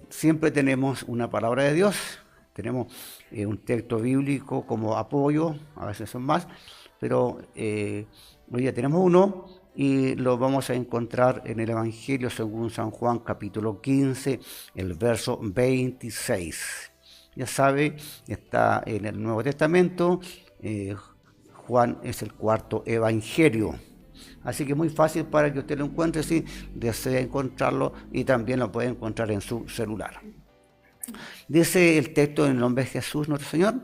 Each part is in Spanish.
siempre tenemos una palabra de Dios, tenemos un texto bíblico como apoyo, a veces son más, pero hoy día tenemos uno y lo vamos a encontrar en el Evangelio según San Juan capítulo 15, el verso 26. Ya sabe, está en el Nuevo Testamento, Juan es el cuarto evangelio. Así que muy fácil para que usted lo encuentre si desea encontrarlo, y también lo puede encontrar en su celular. Dice el texto en el nombre de Jesús nuestro Señor: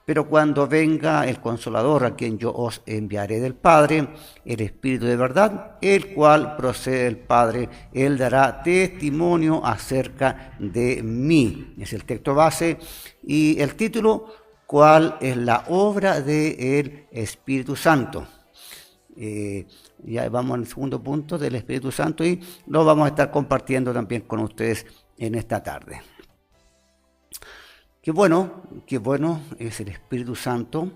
pero cuando venga el Consolador, a quien yo os enviaré del Padre, el Espíritu de verdad, el cual procede del Padre, él dará testimonio acerca de mí. Es el texto base. Y el título: ¿cuál es la obra del Espíritu Santo? Ya vamos al segundo punto del Espíritu Santo y lo vamos a estar compartiendo también con ustedes en esta tarde. Qué bueno es el Espíritu Santo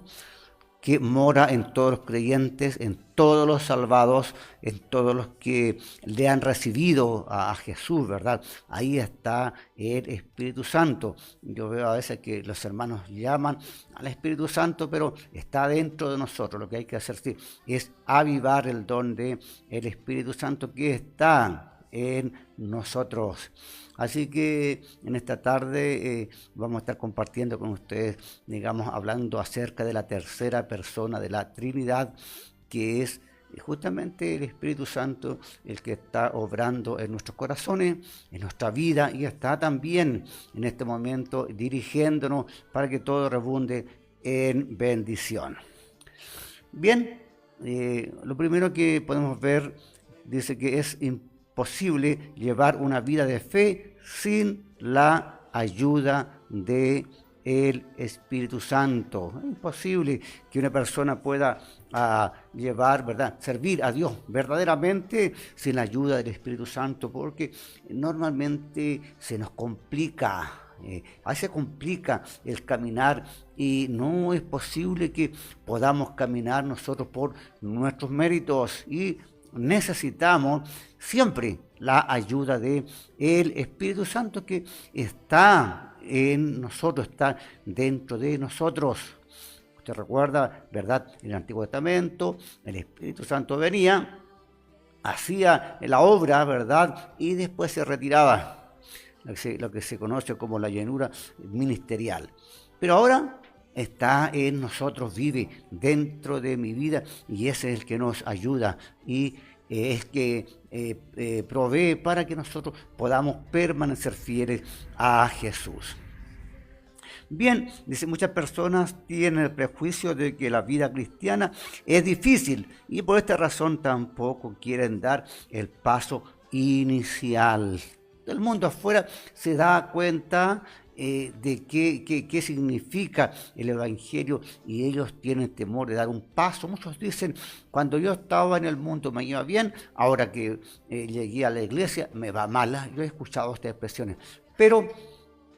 que mora en todos los creyentes, en todos los salvados, en todos los que le han recibido a Jesús, ¿verdad? Ahí está el Espíritu Santo. Yo veo a veces que los hermanos llaman al Espíritu Santo, pero está dentro de nosotros. Lo que hay que hacer es avivar el don del Espíritu Santo que está en nosotros. Así que en esta tarde vamos a estar compartiendo con ustedes, digamos, hablando acerca de la tercera persona de la Trinidad, que es justamente el Espíritu Santo, el que está obrando en nuestros corazones, en nuestra vida, y está también en este momento dirigiéndonos para que todo rebunde en bendición. Bien, lo primero que podemos ver, dice que es imposible llevar una vida de fe sin la ayuda de el Espíritu Santo. Es imposible que una persona pueda llevar, ¿verdad?, servir a Dios verdaderamente sin la ayuda del Espíritu Santo, porque normalmente se nos complica. A veces complica el caminar y no es posible que podamos caminar nosotros por nuestros méritos, y necesitamos siempre la ayuda de el Espíritu Santo que está en nosotros, está dentro de nosotros. Usted recuerda, ¿verdad? En el Antiguo Testamento el Espíritu Santo venía, hacía la obra, ¿verdad? Y después se retiraba, lo que se conoce como la llenura ministerial. Pero ahora está en nosotros, vive dentro de mi vida, y ese es el que nos ayuda y es que provee para que nosotros podamos permanecer fieles a Jesús. Bien, dice, muchas personas tienen el prejuicio de que la vida cristiana es difícil y por esta razón tampoco quieren dar el paso inicial. El mundo afuera se da cuenta de qué significa el Evangelio, y ellos tienen temor de dar un paso. Muchos dicen: cuando yo estaba en el mundo me iba bien, ahora que llegué a la iglesia me va mal. Yo he escuchado estas expresiones, pero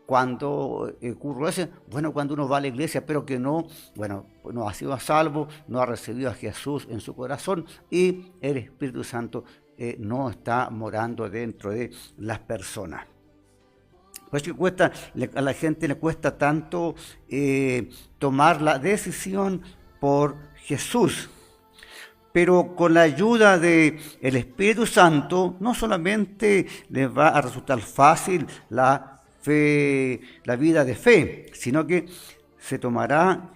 cuando ocurre eso, bueno, cuando uno va a la iglesia pero que no ha sido a salvo, no ha recibido a Jesús en su corazón, y el Espíritu Santo no está morando dentro de las personas. Por eso a la gente le cuesta tanto tomar la decisión por Jesús. Pero con la ayuda del Espíritu Santo no solamente les va a resultar fácil la vida de fe, sino que se tornará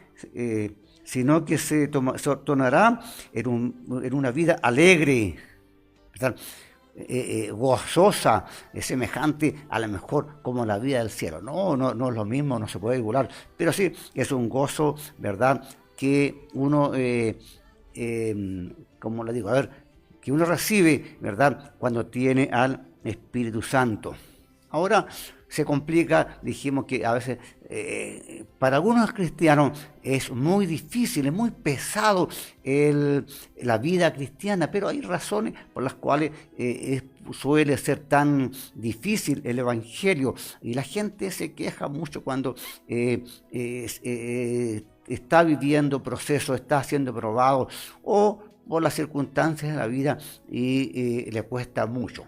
en una vida alegre, ¿verdad? Gozosa, semejante a lo mejor como la vida del cielo. No es lo mismo, no se puede igualar, pero sí es un gozo, ¿verdad?, que uno, como le digo, que uno recibe, ¿verdad?, cuando tiene al Espíritu Santo. Ahora se complica, dijimos que a veces para algunos cristianos es muy difícil, es muy pesado la vida cristiana, pero hay razones por las cuales suele ser tan difícil el Evangelio, y la gente se queja mucho cuando está viviendo procesos, está siendo probado, o por las circunstancias de la vida, y le cuesta mucho.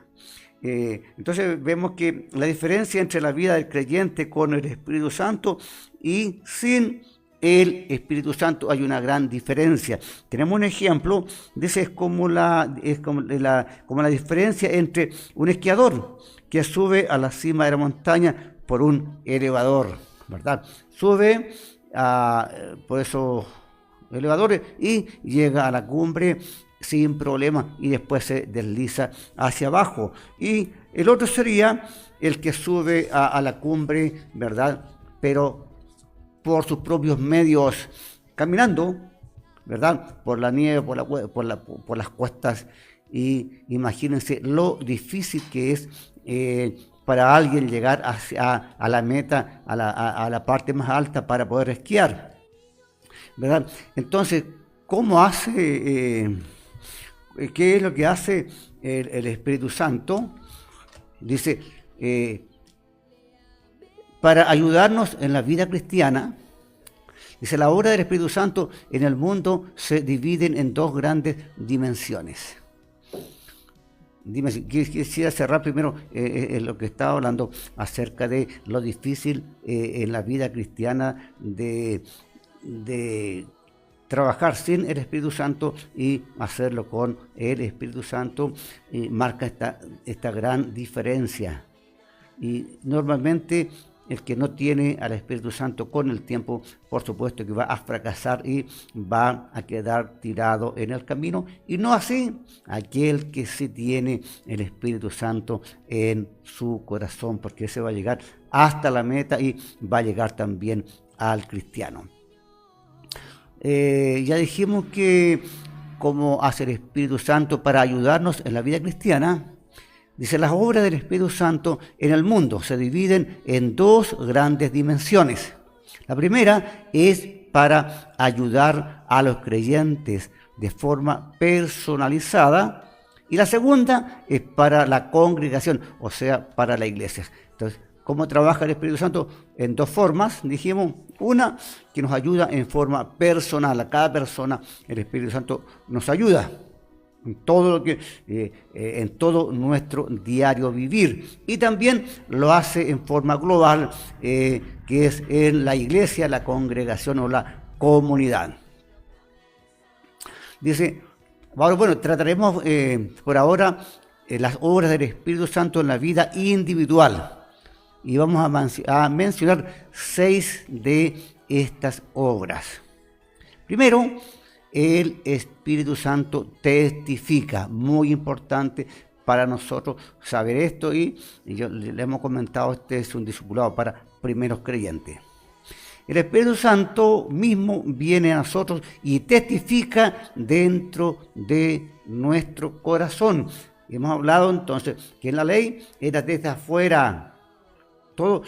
Entonces vemos que la diferencia entre la vida del creyente con el Espíritu Santo y sin el Espíritu Santo hay una gran diferencia. Tenemos un ejemplo, dice, es como la diferencia entre un esquiador que sube a la cima de la montaña por un elevador, ¿verdad? Sube por esos elevadores y llega a la cumbre sin problema y después se desliza hacia abajo. Y el otro sería el que sube a la cumbre, ¿verdad? Pero por sus propios medios, caminando, ¿verdad? Por la nieve, por las cuestas. Y imagínense lo difícil que es para alguien llegar a la meta, a la parte más alta para poder esquiar, ¿verdad? Entonces, ¿cómo hace? ¿Qué es lo que hace el Espíritu Santo? Dice, para ayudarnos en la vida cristiana. Dice, la obra del Espíritu Santo en el mundo se dividen en dos grandes dimensiones. Quisiera cerrar primero lo que estaba hablando acerca de lo difícil en la vida cristiana de trabajar sin el Espíritu Santo y hacerlo con el Espíritu Santo. Marca esta gran diferencia. Y normalmente el que no tiene al Espíritu Santo con el tiempo, por supuesto que va a fracasar y va a quedar tirado en el camino. Y no así aquel que sí tiene el Espíritu Santo en su corazón, porque ese va a llegar hasta la meta y va a llegar también al cristiano. Ya dijimos que cómo hace el Espíritu Santo para ayudarnos en la vida cristiana. Dice, las obras del Espíritu Santo en el mundo se dividen en dos grandes dimensiones. La primera es para ayudar a los creyentes de forma personalizada y la segunda es para la congregación, o sea, para la iglesia. Entonces, ¿cómo trabaja el Espíritu Santo? En dos formas, dijimos. Una, que nos ayuda en forma personal. A cada persona el Espíritu Santo nos ayuda en todo nuestro diario vivir, y también lo hace en forma global, que es en la iglesia, la congregación o la comunidad. Dice, bueno, trataremos por ahora las obras del Espíritu Santo en la vida individual, y vamos a mencionar 6 de estas obras. Primero, el Espíritu Santo testifica, muy importante para nosotros saber esto, y le hemos comentado, este es un discipulado para primeros creyentes. El Espíritu Santo mismo viene a nosotros y testifica dentro de nuestro corazón. Hemos hablado entonces que en la ley era desde afuera, todo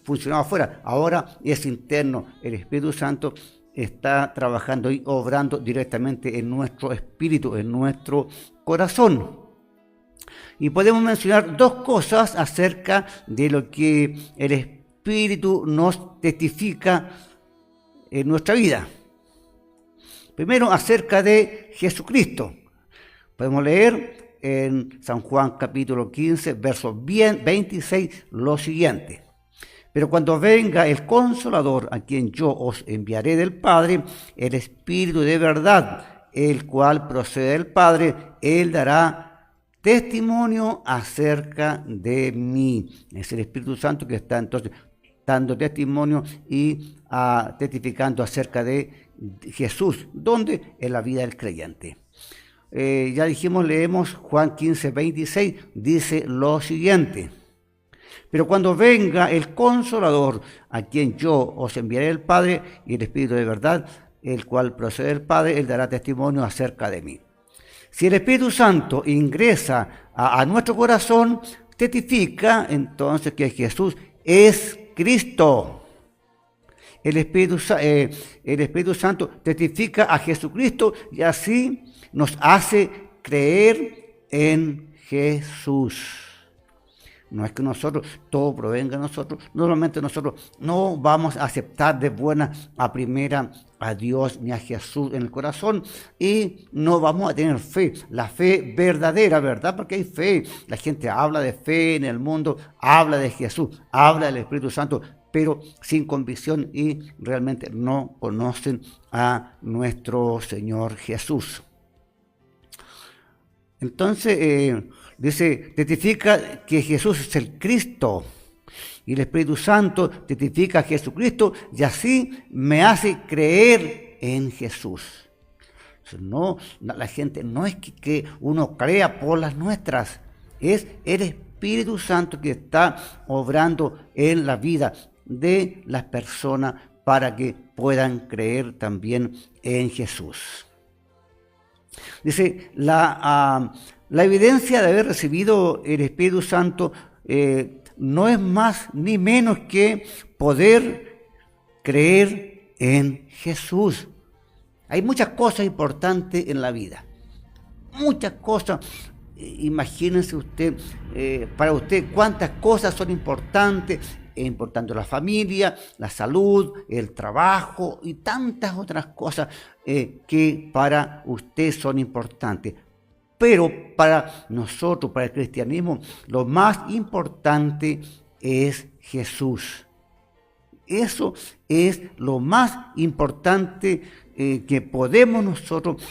funcionaba afuera, ahora es interno. El Espíritu Santo está trabajando y obrando directamente en nuestro espíritu, en nuestro corazón. Y podemos mencionar 2 cosas acerca de lo que el Espíritu nos testifica en nuestra vida. Primero, acerca de Jesucristo. Podemos leer en San Juan capítulo 15, verso 26, lo siguiente. Pero cuando venga el Consolador, a quien yo os enviaré del Padre, el Espíritu de verdad, el cual procede del Padre, Él dará testimonio acerca de mí. Es el Espíritu Santo que está entonces dando testimonio y testificando acerca de Jesús. ¿Dónde? En la vida del creyente. Ya dijimos, leemos Juan 15, 26, dice lo siguiente. Pero cuando venga el Consolador, a quien yo os enviaré el Padre y el Espíritu de verdad, el cual procede del Padre, Él dará testimonio acerca de mí. Si el Espíritu Santo ingresa a nuestro corazón, testifica entonces que Jesús es Cristo. El Espíritu Santo testifica a Jesucristo y así nos hace creer en Jesús. No es que nosotros, todo provenga de nosotros. Normalmente nosotros no vamos a aceptar de buena a primera a Dios ni a Jesús en el corazón y no vamos a tener fe, la fe verdadera, ¿verdad? Porque hay fe. La gente habla de fe en el mundo, habla de Jesús, habla del Espíritu Santo, pero sin convicción y realmente no conocen a nuestro Señor Jesús. Entonces, dice, testifica que Jesús es el Cristo y el Espíritu Santo testifica a Jesucristo y así me hace creer en Jesús. No, la gente no es que uno crea por las nuestras, es el Espíritu Santo que está obrando en la vida de las personas para que puedan creer también en Jesús. Dice, la evidencia de haber recibido el Espíritu Santo no es más ni menos que poder creer en Jesús. Hay muchas cosas importantes en la vida, muchas cosas. Imagínense usted, para usted, cuántas cosas son importantes. Es importante la familia, la salud, el trabajo y tantas otras cosas que para usted son importantes. Pero para nosotros, para el cristianismo, lo más importante es Jesús. Eso es lo más importante que podemos nosotros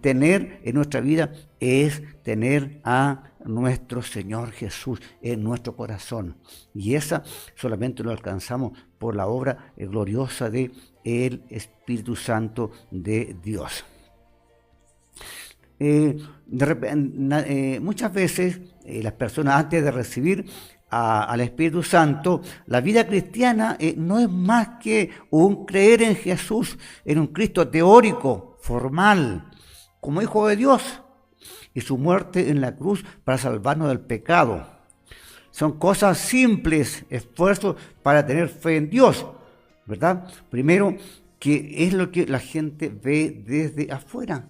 tener en nuestra vida, es tener a nuestro Señor Jesús en nuestro corazón. Y esa solamente lo alcanzamos por la obra gloriosa de el Espíritu Santo de Dios. Muchas veces las personas, antes de recibir al Espíritu Santo, la vida cristiana no es más que un creer en Jesús, en un Cristo teórico, formal, como Hijo de Dios, y su muerte en la cruz para salvarnos del pecado. Son cosas simples, esfuerzos para tener fe en Dios, ¿verdad? Primero, que es lo que la gente ve desde afuera.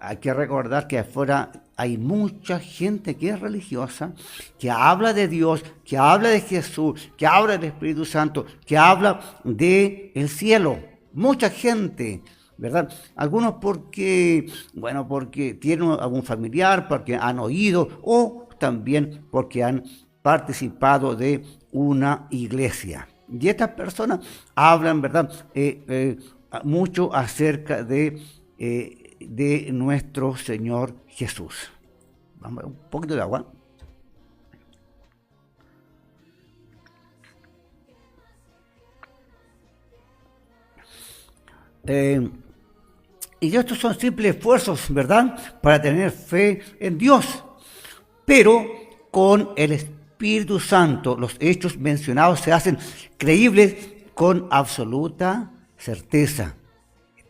Hay que recordar que afuera hay mucha gente que es religiosa, que habla de Dios, que habla de Jesús, que habla del Espíritu Santo, que habla del cielo. Mucha gente, ¿verdad? Algunos porque tienen algún familiar, porque han oído o también porque han participado de una iglesia. Y estas personas hablan, ¿verdad? Mucho acerca de nuestro Señor Jesús. Vamos a ver un poquito de agua. Y estos son simples esfuerzos, ¿verdad?, para tener fe en Dios. Pero con el Espíritu Santo, los hechos mencionados se hacen creíbles con absoluta certeza.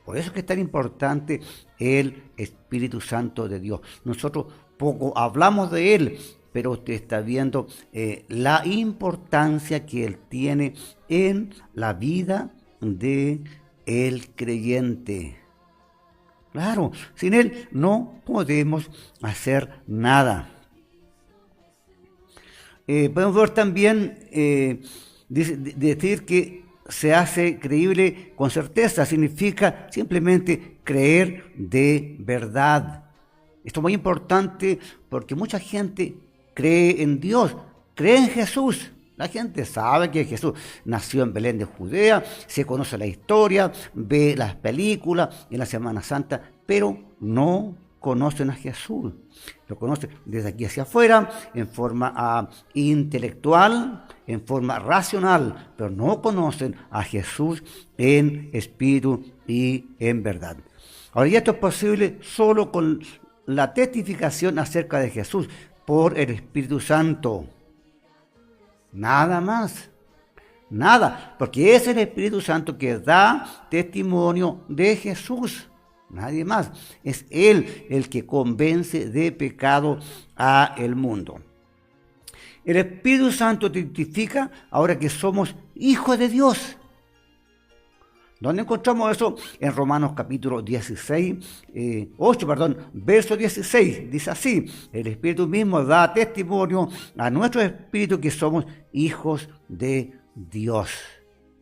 Por eso es que es tan importante el Espíritu Santo de Dios. Nosotros poco hablamos de Él, pero usted está viendo la importancia que Él tiene en la vida del creyente. Claro, sin Él no podemos hacer nada. Podemos ver también decir que se hace creíble con certeza, significa simplemente creer de verdad. Esto es muy importante porque mucha gente cree en Dios, cree en Jesús. La gente sabe que Jesús nació en Belén de Judea, se conoce la historia, ve las películas en la Semana Santa, pero no conocen a Jesús. Lo conocen desde aquí hacia afuera, en forma intelectual, en forma racional, pero no conocen a Jesús en espíritu y en verdad. Ahora, y esto es posible solo con la testificación acerca de Jesús por el Espíritu Santo. Nada más. Nada, porque es el Espíritu Santo que da testimonio de Jesús. Nadie más. Es Él el que convence de pecado a el mundo. El Espíritu Santo testifica ahora que somos hijos de Dios. ¿Dónde encontramos eso? En Romanos capítulo 8, verso 16. Dice así: el Espíritu mismo da testimonio a nuestro espíritu que somos hijos de Dios.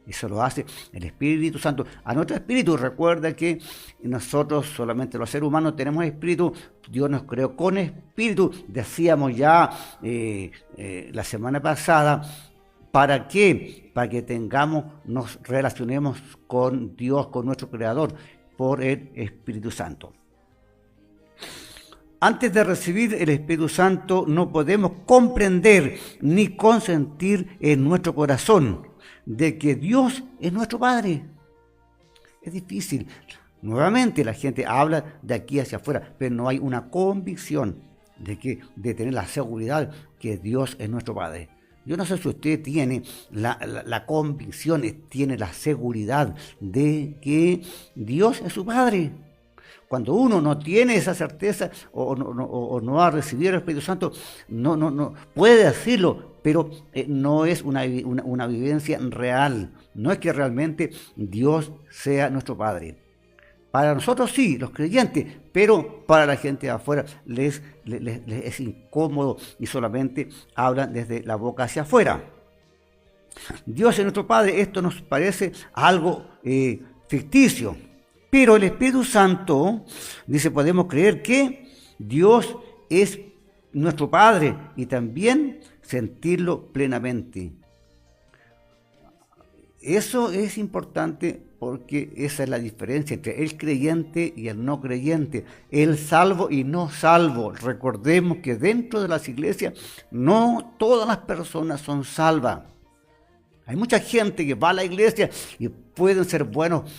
Eso lo hace el Espíritu Santo a nuestro espíritu. Recuerda que nosotros, solamente los seres humanos, tenemos espíritu. Dios nos creó con espíritu. Decíamos ya la semana pasada, ¿para qué? Para que nos relacionemos con Dios, con nuestro Creador, por el Espíritu Santo. Antes de recibir el Espíritu Santo, no podemos comprender ni consentir en nuestro corazón de que Dios es nuestro Padre. Es difícil. Nuevamente la gente habla de aquí hacia afuera, pero no hay una convicción de tener la seguridad que Dios es nuestro Padre. Yo no sé si usted tiene la convicción, tiene la seguridad de que Dios es su Padre. Cuando uno no tiene esa certeza o no ha recibido el Espíritu Santo, no puede decirlo, pero no es una vivencia real. No es que realmente Dios sea nuestro Padre. Para nosotros sí, los creyentes, pero para la gente de afuera les es incómodo y solamente hablan desde la boca hacia afuera. Dios es nuestro Padre, esto nos parece algo ficticio. Pero el Espíritu Santo, dice, podemos creer que Dios es nuestro Padre y también sentirlo plenamente. Eso es importante porque esa es la diferencia entre el creyente y el no creyente, el salvo y no salvo. Recordemos que dentro de las iglesias no todas las personas son salvas. Hay mucha gente que va a la iglesia y pueden ser buenos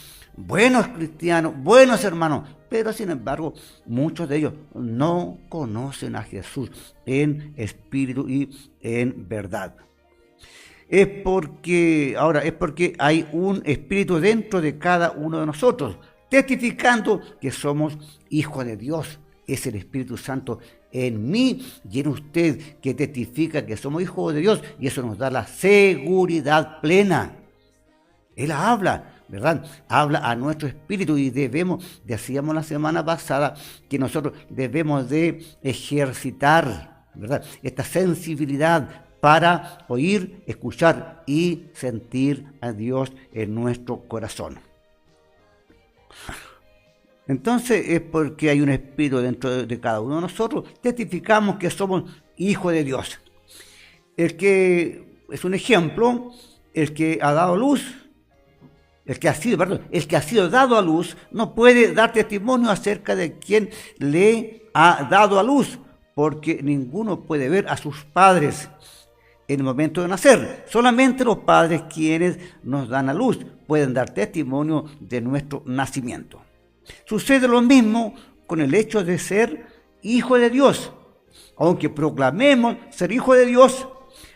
cristianos, buenos hermanos, pero sin embargo muchos de ellos no conocen a Jesús en espíritu y en verdad. Es porque hay un espíritu dentro de cada uno de nosotros, testificando que somos hijos de Dios. Es el Espíritu Santo en mí y en usted que testifica que somos hijos de Dios, y eso nos da la seguridad plena. Él habla, ¿verdad? Habla a nuestro espíritu y decíamos la semana pasada, que nosotros debemos de ejercitar, ¿verdad?, esta sensibilidad para oír, escuchar y sentir a Dios en nuestro corazón. Entonces es porque hay un espíritu dentro de cada uno de nosotros, testificamos que somos hijos de Dios. El que es un ejemplo, el que ha dado luz, el que ha sido dado a luz, no puede dar testimonio acerca de quien le ha dado a luz, porque ninguno puede ver a sus padres en el momento de nacer. Solamente los padres, quienes nos dan a luz, pueden dar testimonio de nuestro nacimiento. Sucede lo mismo con el hecho de ser hijo de Dios. Aunque proclamemos ser hijo de Dios,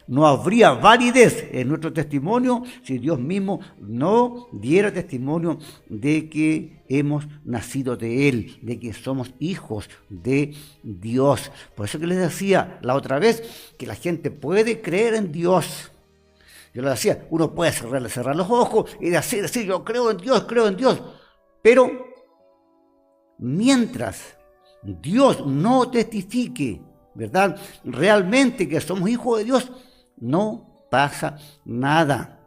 no habría validez en nuestro testimonio si Dios mismo no diera testimonio de que hemos nacido de Él, de que somos hijos de Dios. Por eso que les decía la otra vez que la gente puede creer en Dios. Yo les decía, uno puede cerrar los ojos y decir, yo creo en Dios. Pero mientras Dios no testifique, ¿verdad?, realmente que somos hijos de Dios, no pasa nada.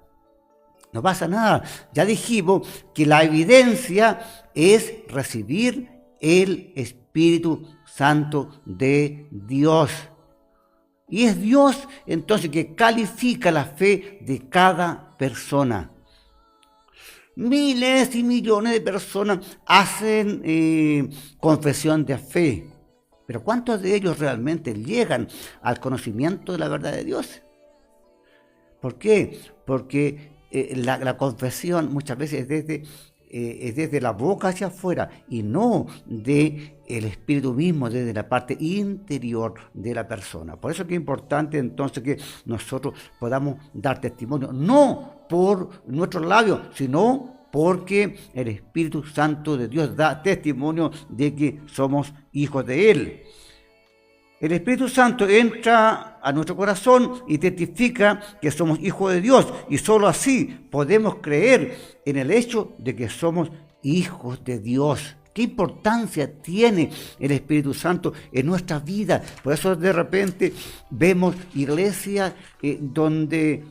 No pasa nada. Ya dijimos que la evidencia es recibir el Espíritu Santo de Dios. Y es Dios entonces que califica la fe de cada persona. Miles y millones de personas hacen confesión de fe. Pero ¿cuántos de ellos realmente llegan al conocimiento de la verdad de Dios? ¿Por qué? Porque la confesión muchas veces es desde la boca hacia afuera y no del espíritu mismo, desde la parte interior de la persona. Por eso es que es importante entonces que nosotros podamos dar testimonio, no por nuestros labios, sino porque el Espíritu Santo de Dios da testimonio de que somos hijos de Él. El Espíritu Santo entra a nuestro corazón y testifica que somos hijos de Dios, y solo así podemos creer en el hecho de que somos hijos de Dios. ¿Qué importancia tiene el Espíritu Santo en nuestras vidas? Por eso de repente vemos iglesias donde,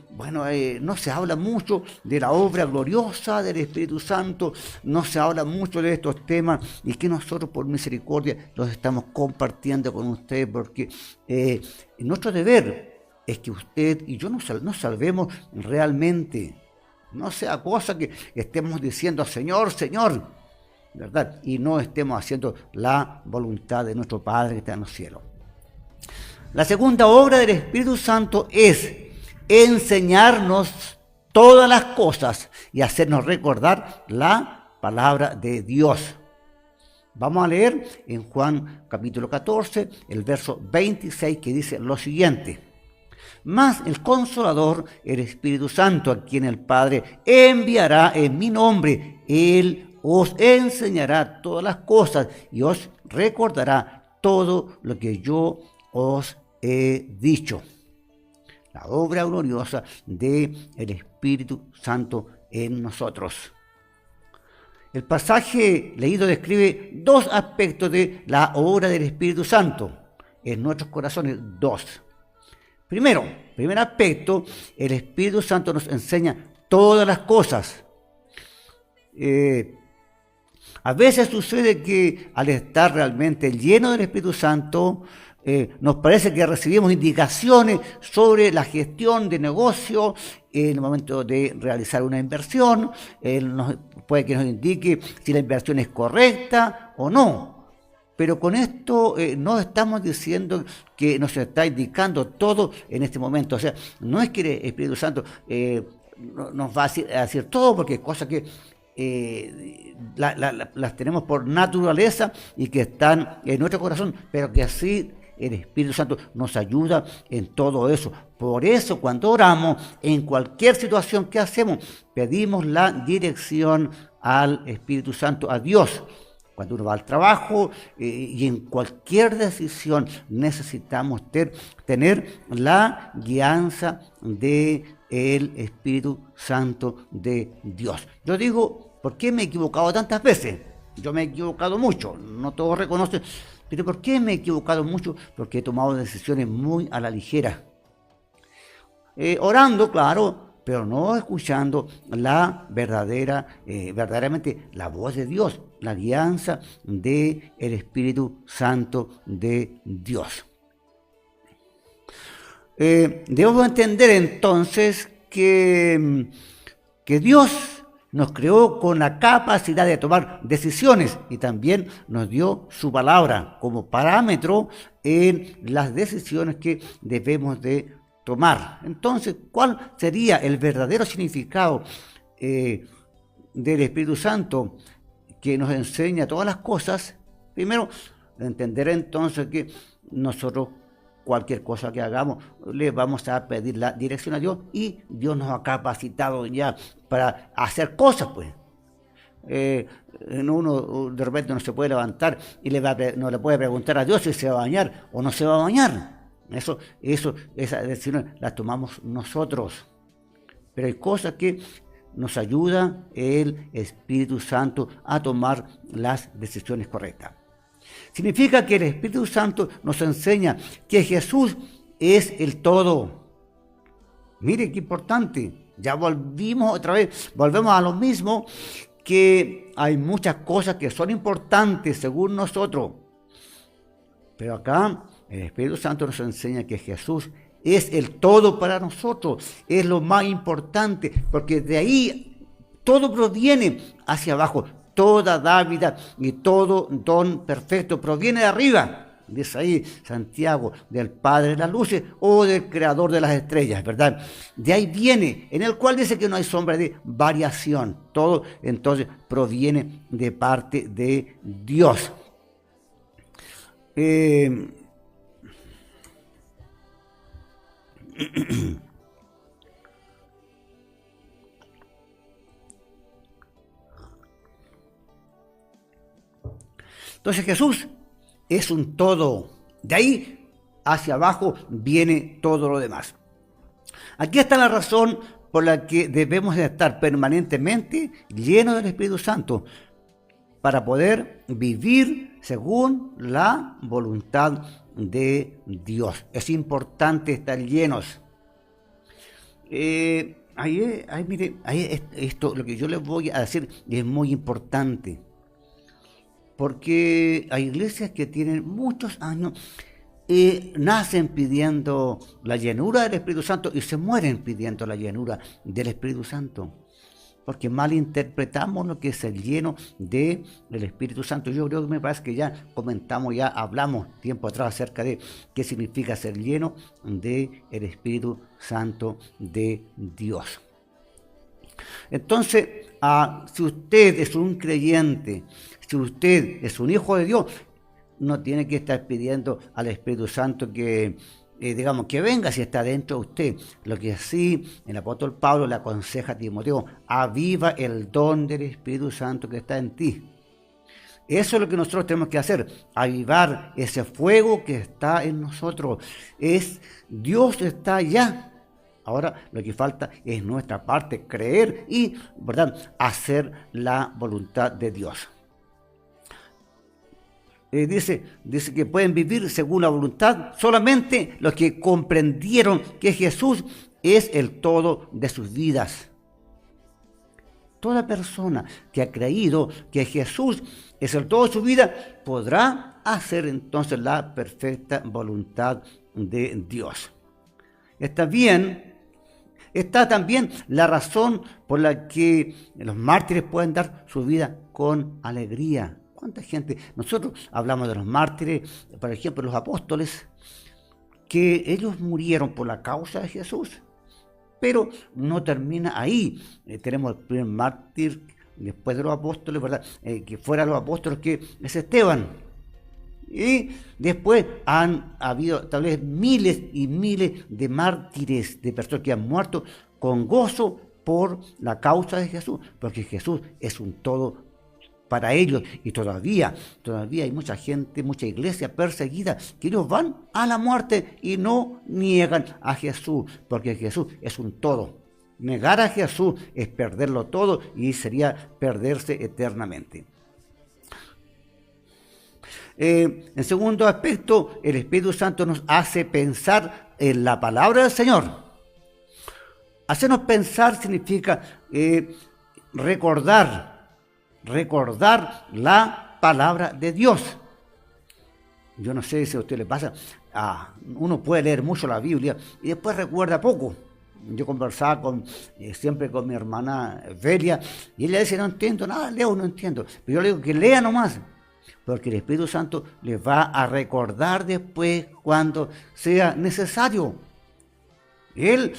no se habla mucho de la obra gloriosa del Espíritu Santo, no se habla mucho de estos temas, y que nosotros por misericordia los estamos compartiendo con ustedes, porque nuestro deber es que usted y yo nos salvemos realmente. No sea cosa que estemos diciendo Señor, Señor, ¿verdad? Y no estemos haciendo la voluntad de nuestro Padre que está en los cielos. La segunda obra del Espíritu Santo es enseñarnos todas las cosas y hacernos recordar la palabra de Dios. Vamos a leer en Juan capítulo 14, el verso 26, que dice lo siguiente: mas el Consolador, el Espíritu Santo, a quien el Padre enviará en mi nombre, Él os enseñará todas las cosas y os recordará todo lo que yo os he dicho. La obra gloriosa del Espíritu Santo en nosotros. El pasaje leído describe dos aspectos de la obra del Espíritu Santo en nuestros corazones. Dos. Primer aspecto, el Espíritu Santo nos enseña todas las cosas. A veces sucede que al estar realmente lleno del Espíritu Santo, nos parece que recibimos indicaciones sobre la gestión de negocio en el momento de realizar una inversión. Puede que nos indique si la inversión es correcta o no. Pero con esto no estamos diciendo que nos está indicando todo en este momento. O sea, no es que el Espíritu Santo nos va a decir todo, porque es cosa que las tenemos por naturaleza y que están en nuestro corazón, pero que así el Espíritu Santo nos ayuda en todo eso. Por eso cuando oramos, en cualquier situación que hacemos, pedimos la dirección al Espíritu Santo, a Dios. Cuando uno va al trabajo y en cualquier decisión necesitamos tener la guianza del Espíritu Santo de Dios. Yo digo, ¿por qué me he equivocado tantas veces? Yo me he equivocado mucho, no todos reconocen, pero ¿por qué me he equivocado mucho? Porque he tomado decisiones muy a la ligera. Orando, claro, pero no escuchando la verdaderamente la voz de Dios, la alianza del Espíritu Santo de Dios. Debemos entender entonces que Dios nos creó con la capacidad de tomar decisiones y también nos dio su palabra como parámetro en las decisiones que debemos de tomar. Entonces, ¿cuál sería el verdadero significado del Espíritu Santo que nos enseña todas las cosas? Primero, entender entonces que nosotros cualquier cosa que hagamos le vamos a pedir la dirección a Dios, y Dios nos ha capacitado ya para hacer cosas, pues. Uno de repente no se puede levantar y no le puede preguntar a Dios si se va a bañar o no se va a bañar. Esas decisiones las tomamos nosotros. Pero hay cosas que nos ayuda el Espíritu Santo a tomar las decisiones correctas. Significa que el Espíritu Santo nos enseña que Jesús es el todo. Mire qué importante. Ya volvemos a lo mismo, que hay muchas cosas que son importantes según nosotros. Pero acá el Espíritu Santo nos enseña que Jesús es el todo para nosotros, es lo más importante, porque de ahí todo proviene hacia abajo. Toda dádiva y todo don perfecto proviene de arriba, dice ahí Santiago, del Padre de las luces o del Creador de las estrellas, ¿verdad? De ahí viene, en el cual dice que no hay sombra de variación. Todo entonces proviene de parte de Dios. Entonces Jesús es un todo. De ahí hacia abajo viene todo lo demás. Aquí está la razón por la que debemos estar permanentemente llenos del Espíritu Santo para poder vivir según la voluntad de Dios. Es importante estar llenos. Mire, esto, lo que yo les voy a decir es muy importante, porque hay iglesias que tienen muchos años nacen pidiendo la llenura del Espíritu Santo y se mueren pidiendo la llenura del Espíritu Santo, porque malinterpretamos lo que es el lleno del Espíritu Santo. Yo creo que me parece que ya comentamos, ya hablamos tiempo atrás acerca de qué significa ser lleno del Espíritu Santo de Dios. Entonces, si usted es un creyente, si usted es un hijo de Dios, no tiene que estar pidiendo al Espíritu Santo que venga si está dentro de usted. Lo que sí, el apóstol Pablo le aconseja a Timoteo: aviva el don del Espíritu Santo que está en ti. Eso es lo que nosotros tenemos que hacer, avivar ese fuego que está en nosotros. Dios está allá. Ahora lo que falta es nuestra parte, creer y, ¿verdad?, hacer la voluntad de Dios. Dice que pueden vivir según la voluntad solamente los que comprendieron que Jesús es el todo de sus vidas. Toda persona que ha creído que Jesús es el todo de su vida podrá hacer entonces la perfecta voluntad de Dios. Está también la razón por la que los mártires pueden dar su vida con alegría. ¿Cuánta gente? Nosotros hablamos de los mártires, por ejemplo, los apóstoles, que ellos murieron por la causa de Jesús, pero no termina ahí. Tenemos el primer mártir después de los apóstoles, ¿verdad? Que fuera los apóstoles, que es Esteban. Y después han habido tal vez miles y miles de mártires, de personas que han muerto con gozo por la causa de Jesús, porque Jesús es un todo para ellos. Y todavía hay mucha gente, mucha iglesia perseguida, que ellos van a la muerte y no niegan a Jesús, porque Jesús es un todo. Negar a Jesús es perderlo todo y sería perderse eternamente. En segundo aspecto, el Espíritu Santo nos hace pensar en la palabra del Señor. Hacernos pensar significa recordar la palabra de Dios. Yo no sé si a usted le pasa, uno puede leer mucho la Biblia y después recuerda poco. Yo conversaba siempre con mi hermana Velia y ella dice: no entiendo nada, leo, no entiendo. Pero yo le digo que lea nomás, porque el Espíritu Santo les va a recordar después cuando sea necesario. Él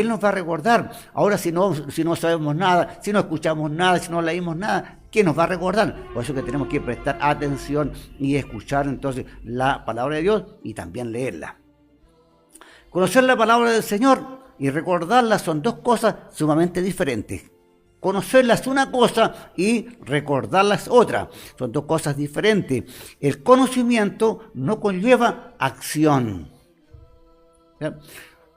nos va a recordar. Ahora, si no sabemos nada, si no escuchamos nada, si no leímos nada, ¿qué nos va a recordar? Por eso que tenemos que prestar atención y escuchar entonces la palabra de Dios y también leerla. Conocer la palabra del Señor y recordarla son dos cosas sumamente diferentes. Conocerla es una cosa y recordarla es otra. Son dos cosas diferentes. El conocimiento no conlleva acción. ¿Ya?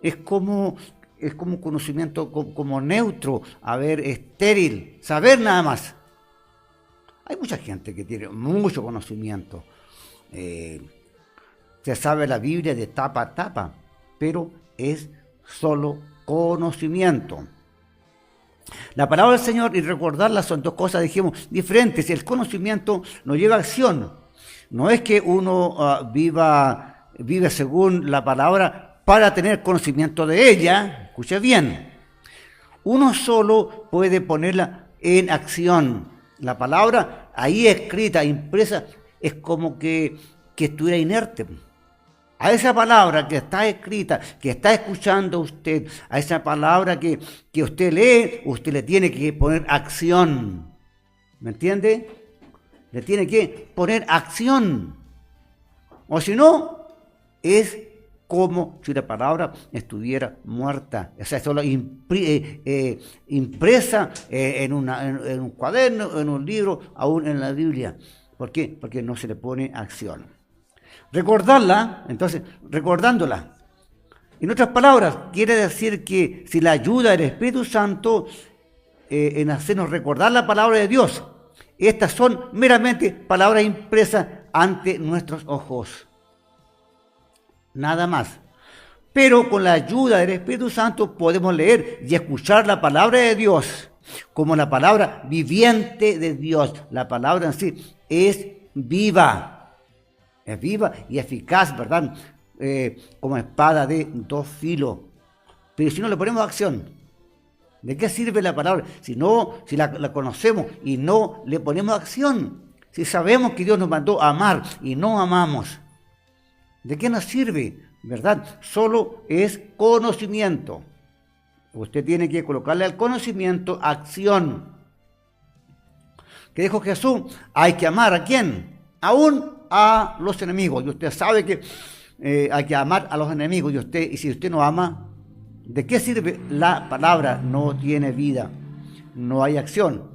Es como un conocimiento como neutro, estéril, saber nada más. Hay mucha gente que tiene mucho conocimiento. Se sabe la Biblia de tapa a tapa, pero es solo conocimiento. La palabra del Señor y recordarla son dos cosas, dijimos, diferentes. El conocimiento nos lleva a acción. No es que uno vive según la palabra para tener conocimiento de ella. Escuche bien. Uno solo puede ponerla en acción. La palabra ahí escrita, impresa, es como que estuviera inerte. A esa palabra que está escrita, que está escuchando usted, a esa palabra que usted lee, usted le tiene que poner acción. ¿Me entiende? Le tiene que poner acción. O si no, es como si la palabra estuviera muerta. O sea, solo impresa en un cuaderno, en un libro, aún en la Biblia. ¿Por qué? Porque no se le pone acción. Recordarla, entonces, recordándola. En otras palabras, quiere decir que si la ayuda del Espíritu Santo en hacernos recordar la palabra de Dios, estas son meramente palabras impresas ante nuestros ojos. Nada más. Pero con la ayuda del Espíritu Santo podemos leer y escuchar la palabra de Dios como la palabra viviente de Dios. La palabra en sí es viva y eficaz, ¿verdad? Como espada de dos filos. Pero si no le ponemos acción, ¿de qué sirve la palabra? Si la conocemos y no le ponemos acción, si sabemos que Dios nos mandó a amar y no amamos, ¿de qué nos sirve? ¿Verdad? Solo es conocimiento. Usted tiene que colocarle al conocimiento acción. ¿Qué dijo Jesús? Hay que amar ¿a quién? Aún a los enemigos. Y usted sabe que hay que amar a los enemigos. Y si usted no ama, ¿de qué sirve la palabra? No tiene vida. No hay acción.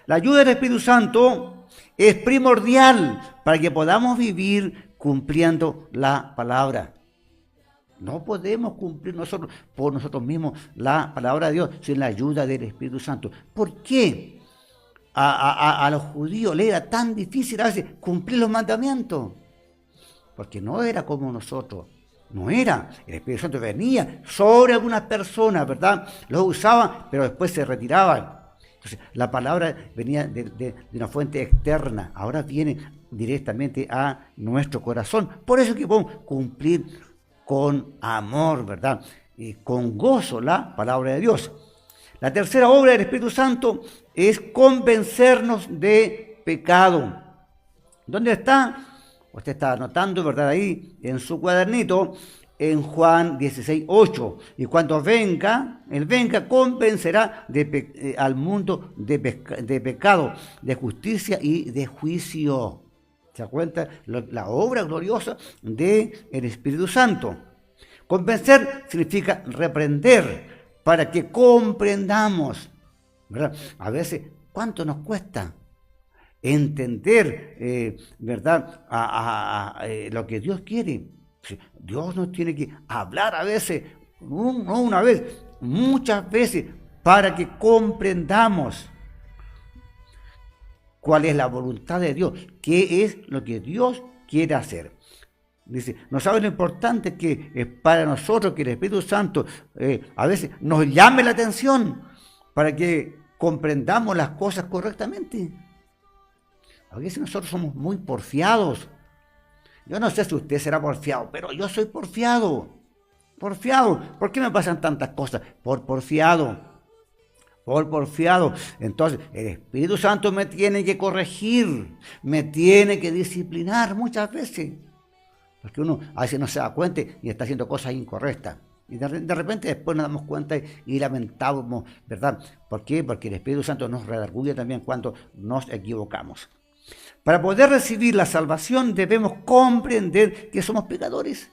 La ayuda del Espíritu Santo es primordial para que podamos vivir cumpliendo la palabra. No podemos cumplir nosotros por nosotros mismos la palabra de Dios sin la ayuda del Espíritu Santo. ¿Por qué a los judíos les era tan difícil a veces cumplir los mandamientos? Porque no era como nosotros. No era. El Espíritu Santo venía sobre algunas personas, ¿verdad? Los usaban, pero después se retiraban. Entonces, la palabra venía de una fuente externa. Ahora viene directamente a nuestro corazón. Por eso es que podemos cumplir con amor, ¿verdad? Y con gozo la palabra de Dios. La tercera obra del Espíritu Santo es convencernos de pecado. ¿Dónde está? Usted está anotando, ¿verdad? Ahí en su cuadernito, en Juan 16:8. Y cuando Él venga, convencerá al mundo de pecado, de justicia y de juicio. ¿Se da cuenta? La obra gloriosa del Espíritu Santo. Convencer significa reprender para que comprendamos, ¿verdad? A veces, ¿cuánto nos cuesta entender, ¿verdad? Lo que Dios quiere? Dios nos tiene que hablar a veces, no una vez, muchas veces, para que comprendamos cuál es la voluntad de Dios, qué es lo que Dios quiere hacer. Dice, ¿no sabe lo importante que es para nosotros que el Espíritu Santo a veces nos llame la atención para que comprendamos las cosas correctamente? A veces nosotros somos muy porfiados. Yo no sé si usted será porfiado, pero yo soy porfiado. Porfiado. ¿Por qué me pasan tantas cosas? Por porfiado. Entonces, el Espíritu Santo me tiene que corregir, me tiene que disciplinar muchas veces. Porque uno a veces no se da cuenta y está haciendo cosas incorrectas. Y de repente después nos damos cuenta y lamentamos, ¿verdad? ¿Por qué? Porque el Espíritu Santo nos redarguye también cuando nos equivocamos. Para poder recibir la salvación debemos comprender que somos pecadores.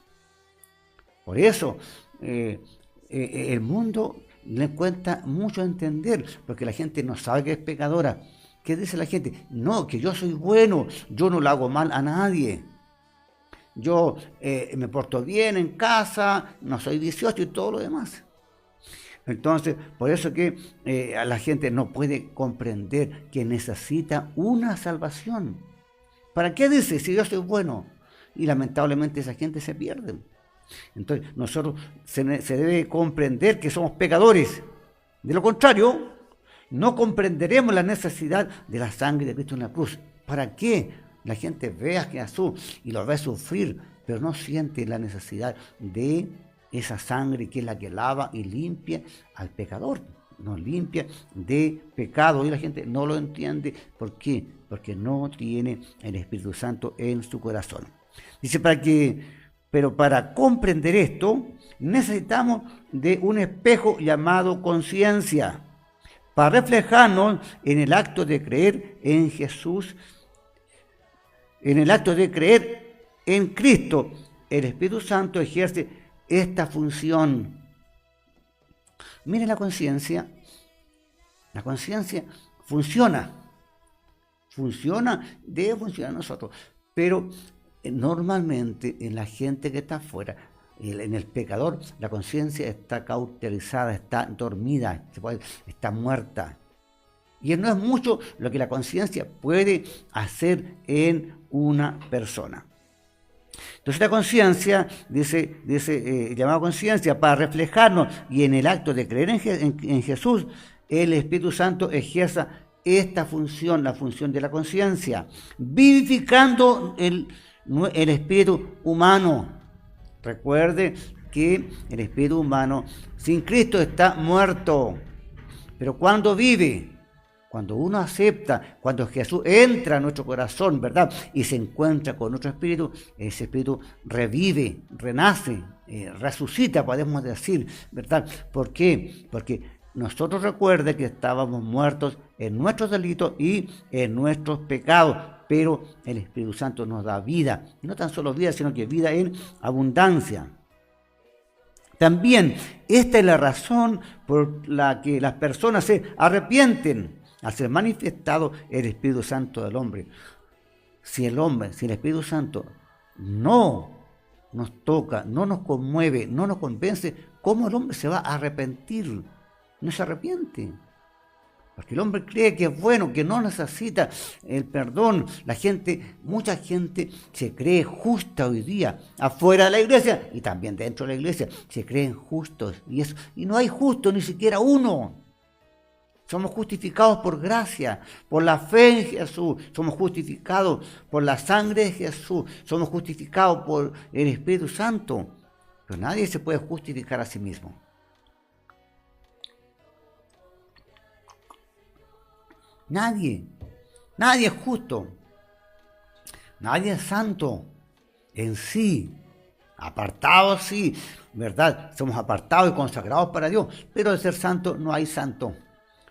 Por eso el mundo le cuesta mucho entender, porque la gente no sabe que es pecadora. ¿Qué dice la gente? No, que yo soy bueno, yo no le hago mal a nadie. Yo me porto bien en casa, no soy vicioso y todo lo demás. Entonces, por eso que la gente no puede comprender que necesita una salvación. ¿Para qué dice si yo soy bueno? Y lamentablemente esa gente se pierde. Entonces, nosotros se debe comprender que somos pecadores. De lo contrario, no comprenderemos la necesidad de la sangre de Cristo en la cruz. ¿Para qué? La gente ve a Jesús y lo ve sufrir, pero no siente la necesidad de esa sangre que es la que lava y limpia al pecador. Nos limpia de pecado y la gente no lo entiende. ¿Por qué? Porque no tiene el Espíritu Santo en su corazón. Dice, pero para comprender esto, necesitamos de un espejo llamado conciencia, para reflejarnos en el acto de creer en Jesús, en el acto de creer en Cristo. El Espíritu Santo ejerce esta función. Miren la conciencia funciona, debe funcionar en nosotros, pero normalmente en la gente que está afuera, en el pecador, la conciencia está cauterizada, está dormida, está muerta. Y no es mucho lo que la conciencia puede hacer en una persona. Entonces la conciencia, llamada conciencia, para reflejarnos y en el acto de creer en Jesús, el Espíritu Santo ejerza esta función, la función de la conciencia, vivificando el espíritu humano. Recuerde que el espíritu humano sin Cristo está muerto, pero cuando vive, cuando uno acepta, cuando Jesús entra a nuestro corazón, ¿verdad? Y se encuentra con nuestro espíritu, ese espíritu revive, renace, resucita, podemos decir, ¿verdad? ¿Por qué? Porque nosotros recuerde que estábamos muertos en nuestros delitos y en nuestros pecados, pero el Espíritu Santo nos da vida, y no tan solo vida, sino que vida en abundancia. También esta es la razón por la que las personas se arrepienten al ser manifestado el Espíritu Santo del hombre. Si el Espíritu Santo no nos toca, no nos conmueve, no nos convence, ¿cómo el hombre se va a arrepentir? No se arrepiente. Porque el hombre cree que es bueno, que no necesita el perdón. Mucha gente se cree justa hoy día, afuera de la iglesia y también dentro de la iglesia, se creen justos. Y no hay justo ni siquiera uno. Somos justificados por gracia, por la fe en Jesús. Somos justificados por la sangre de Jesús. Somos justificados por el Espíritu Santo. Pero nadie se puede justificar a sí mismo. Nadie es justo, nadie es santo en sí, apartados sí, ¿verdad? Somos apartados y consagrados para Dios, pero de ser santo no hay santo,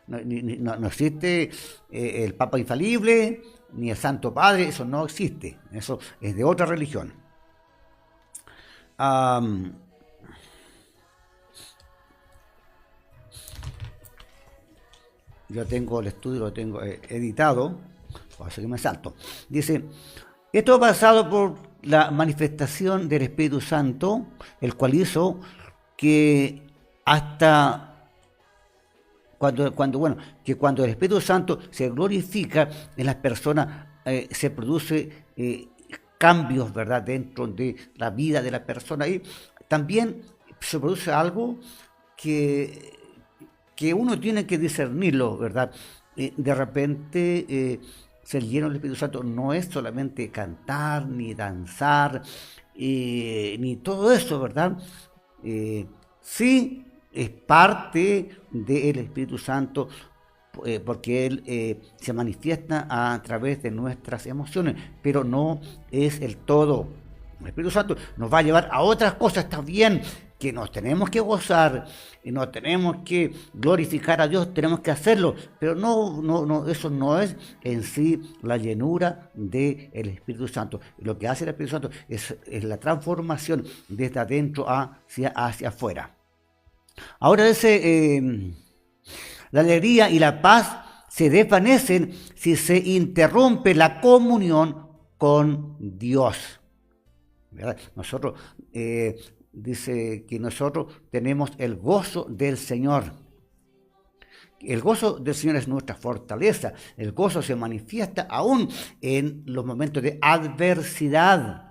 no existe el Papa infalible, ni el Santo Padre, eso no existe, eso es de otra religión. Yo tengo el estudio, lo tengo editado, así que me salto. Dice, esto basado por la manifestación del Espíritu Santo, el cual hizo que hasta cuando el Espíritu Santo se glorifica en las personas, se produce cambios, ¿verdad?, dentro de la vida de la persona. Y también se produce algo que uno tiene que discernirlo, ¿verdad? De repente, ser lleno del Espíritu Santo no es solamente cantar, ni danzar, ni todo eso, ¿verdad? Sí, es parte del Espíritu Santo, porque Él se manifiesta a través de nuestras emociones, pero no es el todo. El Espíritu Santo nos va a llevar a otras cosas también, que nos tenemos que gozar y nos tenemos que glorificar a Dios, tenemos que hacerlo, pero no, eso no es en sí la llenura del Espíritu Santo. Lo que hace el Espíritu Santo es la transformación desde adentro hacia afuera. Ahora la alegría y la paz se desvanecen si se interrumpe la comunión con Dios, ¿verdad? Nosotros dice que nosotros tenemos el gozo del Señor. El gozo del Señor es nuestra fortaleza. El gozo se manifiesta aún en los momentos de adversidad.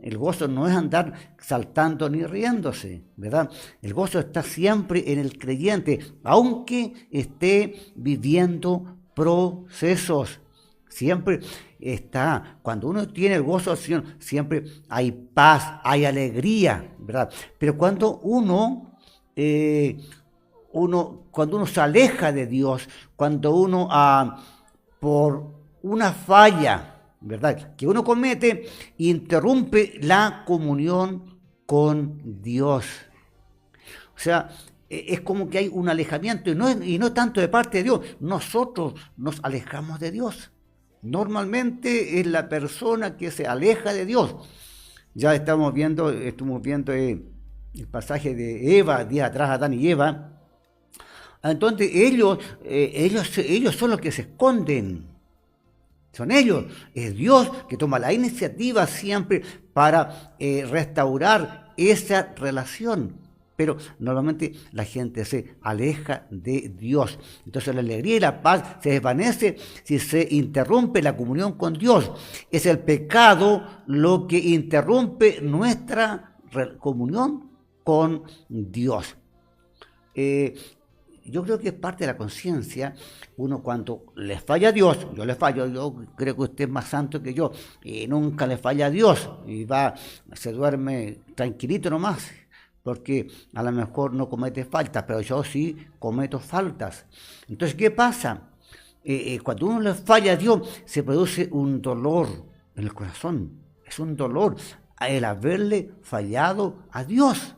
El gozo no es andar saltando ni riéndose, ¿verdad? El gozo está siempre en el creyente, aunque esté viviendo procesos. Siempre está, cuando uno tiene el gozo del Señor, siempre hay paz, hay alegría, ¿verdad? Pero cuando uno se aleja de Dios, cuando uno por una falla, ¿verdad?, que uno comete, interrumpe la comunión con Dios. O sea, es como que hay un alejamiento, y no tanto de parte de Dios. Nosotros nos alejamos de Dios. Normalmente es la persona que se aleja de Dios. Ya estuvimos viendo el pasaje de Eva, días atrás, Adán y Eva. Entonces ellos son los que se esconden. Son ellos, es Dios que toma la iniciativa siempre para restaurar esa relación. Pero normalmente la gente se aleja de Dios. Entonces la alegría y la paz se desvanece si se interrumpe la comunión con Dios. Es el pecado lo que interrumpe nuestra comunión con Dios. Yo creo que es parte de la conciencia. Uno cuando le falla a Dios, yo le fallo, yo creo que usted es más santo que yo, y nunca le falla a Dios, y se duerme tranquilito nomás, porque a lo mejor no comete faltas, pero yo sí cometo faltas. Entonces, ¿qué pasa? Cuando uno le falla a Dios, se produce un dolor en el corazón, es un dolor el haberle fallado a Dios,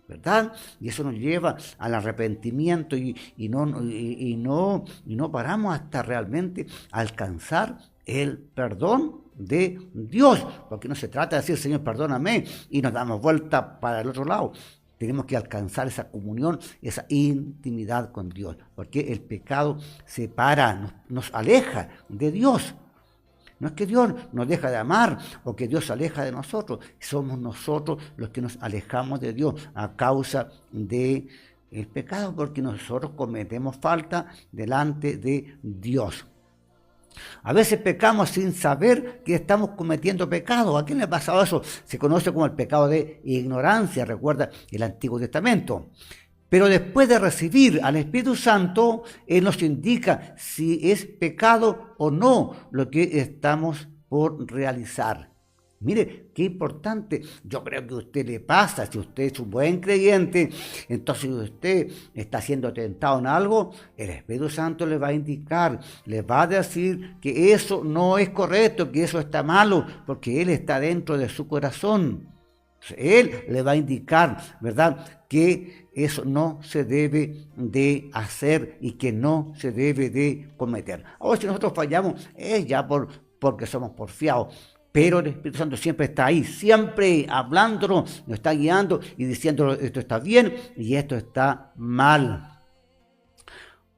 ¿verdad? Y eso nos lleva al arrepentimiento y no paramos hasta realmente alcanzar el perdón de Dios, porque no se trata de decir, Señor, perdóname, y nos damos vuelta para el otro lado. Tenemos que alcanzar esa comunión, esa intimidad con Dios, porque el pecado separa, nos aleja de Dios. No es que Dios nos deja de amar o que Dios se aleja de nosotros. Somos nosotros los que nos alejamos de Dios a causa del pecado, porque nosotros cometemos falta delante de Dios. A veces pecamos sin saber que estamos cometiendo pecado. ¿A quién le ha pasado eso? Se conoce como el pecado de ignorancia, recuerda el Antiguo Testamento. Pero después de recibir al Espíritu Santo, Él nos indica si es pecado o no lo que estamos por realizar. Mire, qué importante. Yo creo que a usted le pasa, si usted es un buen creyente, entonces si usted está siendo tentado en algo, el Espíritu Santo le va a indicar, le va a decir que eso no es correcto, que eso está malo, porque Él está dentro de su corazón. Él le va a indicar, ¿verdad?, que eso no se debe de hacer y que no se debe de cometer. Ahora, si nosotros fallamos, es ya porque somos porfiados. Pero el Espíritu Santo siempre está ahí, siempre hablándonos, nos está guiando y diciendo esto está bien y esto está mal.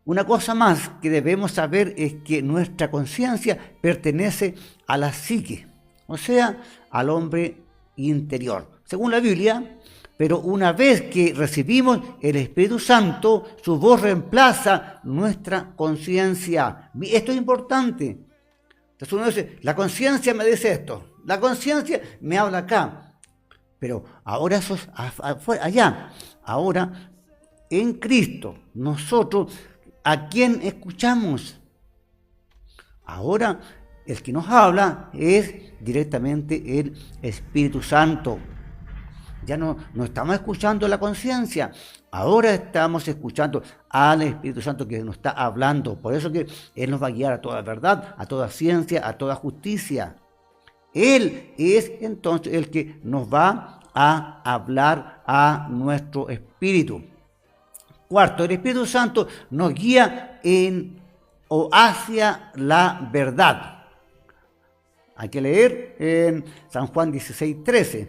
Una cosa más que debemos saber es que nuestra conciencia pertenece a la psique, o sea, al hombre interior. Según la Biblia, pero una vez que recibimos el Espíritu Santo, su voz reemplaza nuestra conciencia. Esto es importante. Entonces uno dice, la conciencia me dice esto, la conciencia me habla acá, pero ahora eso es allá. Ahora, en Cristo, nosotros, ¿a quién escuchamos? Ahora, el que nos habla es directamente el Espíritu Santo. Ya no estamos escuchando la conciencia, ahora estamos escuchando al Espíritu Santo que nos está hablando. Por eso que Él nos va a guiar a toda verdad, a toda ciencia, a toda justicia. Él es entonces el que nos va a hablar a nuestro espíritu. Cuarto, el Espíritu Santo nos guía hacia la verdad. Hay que leer en San Juan 16:13.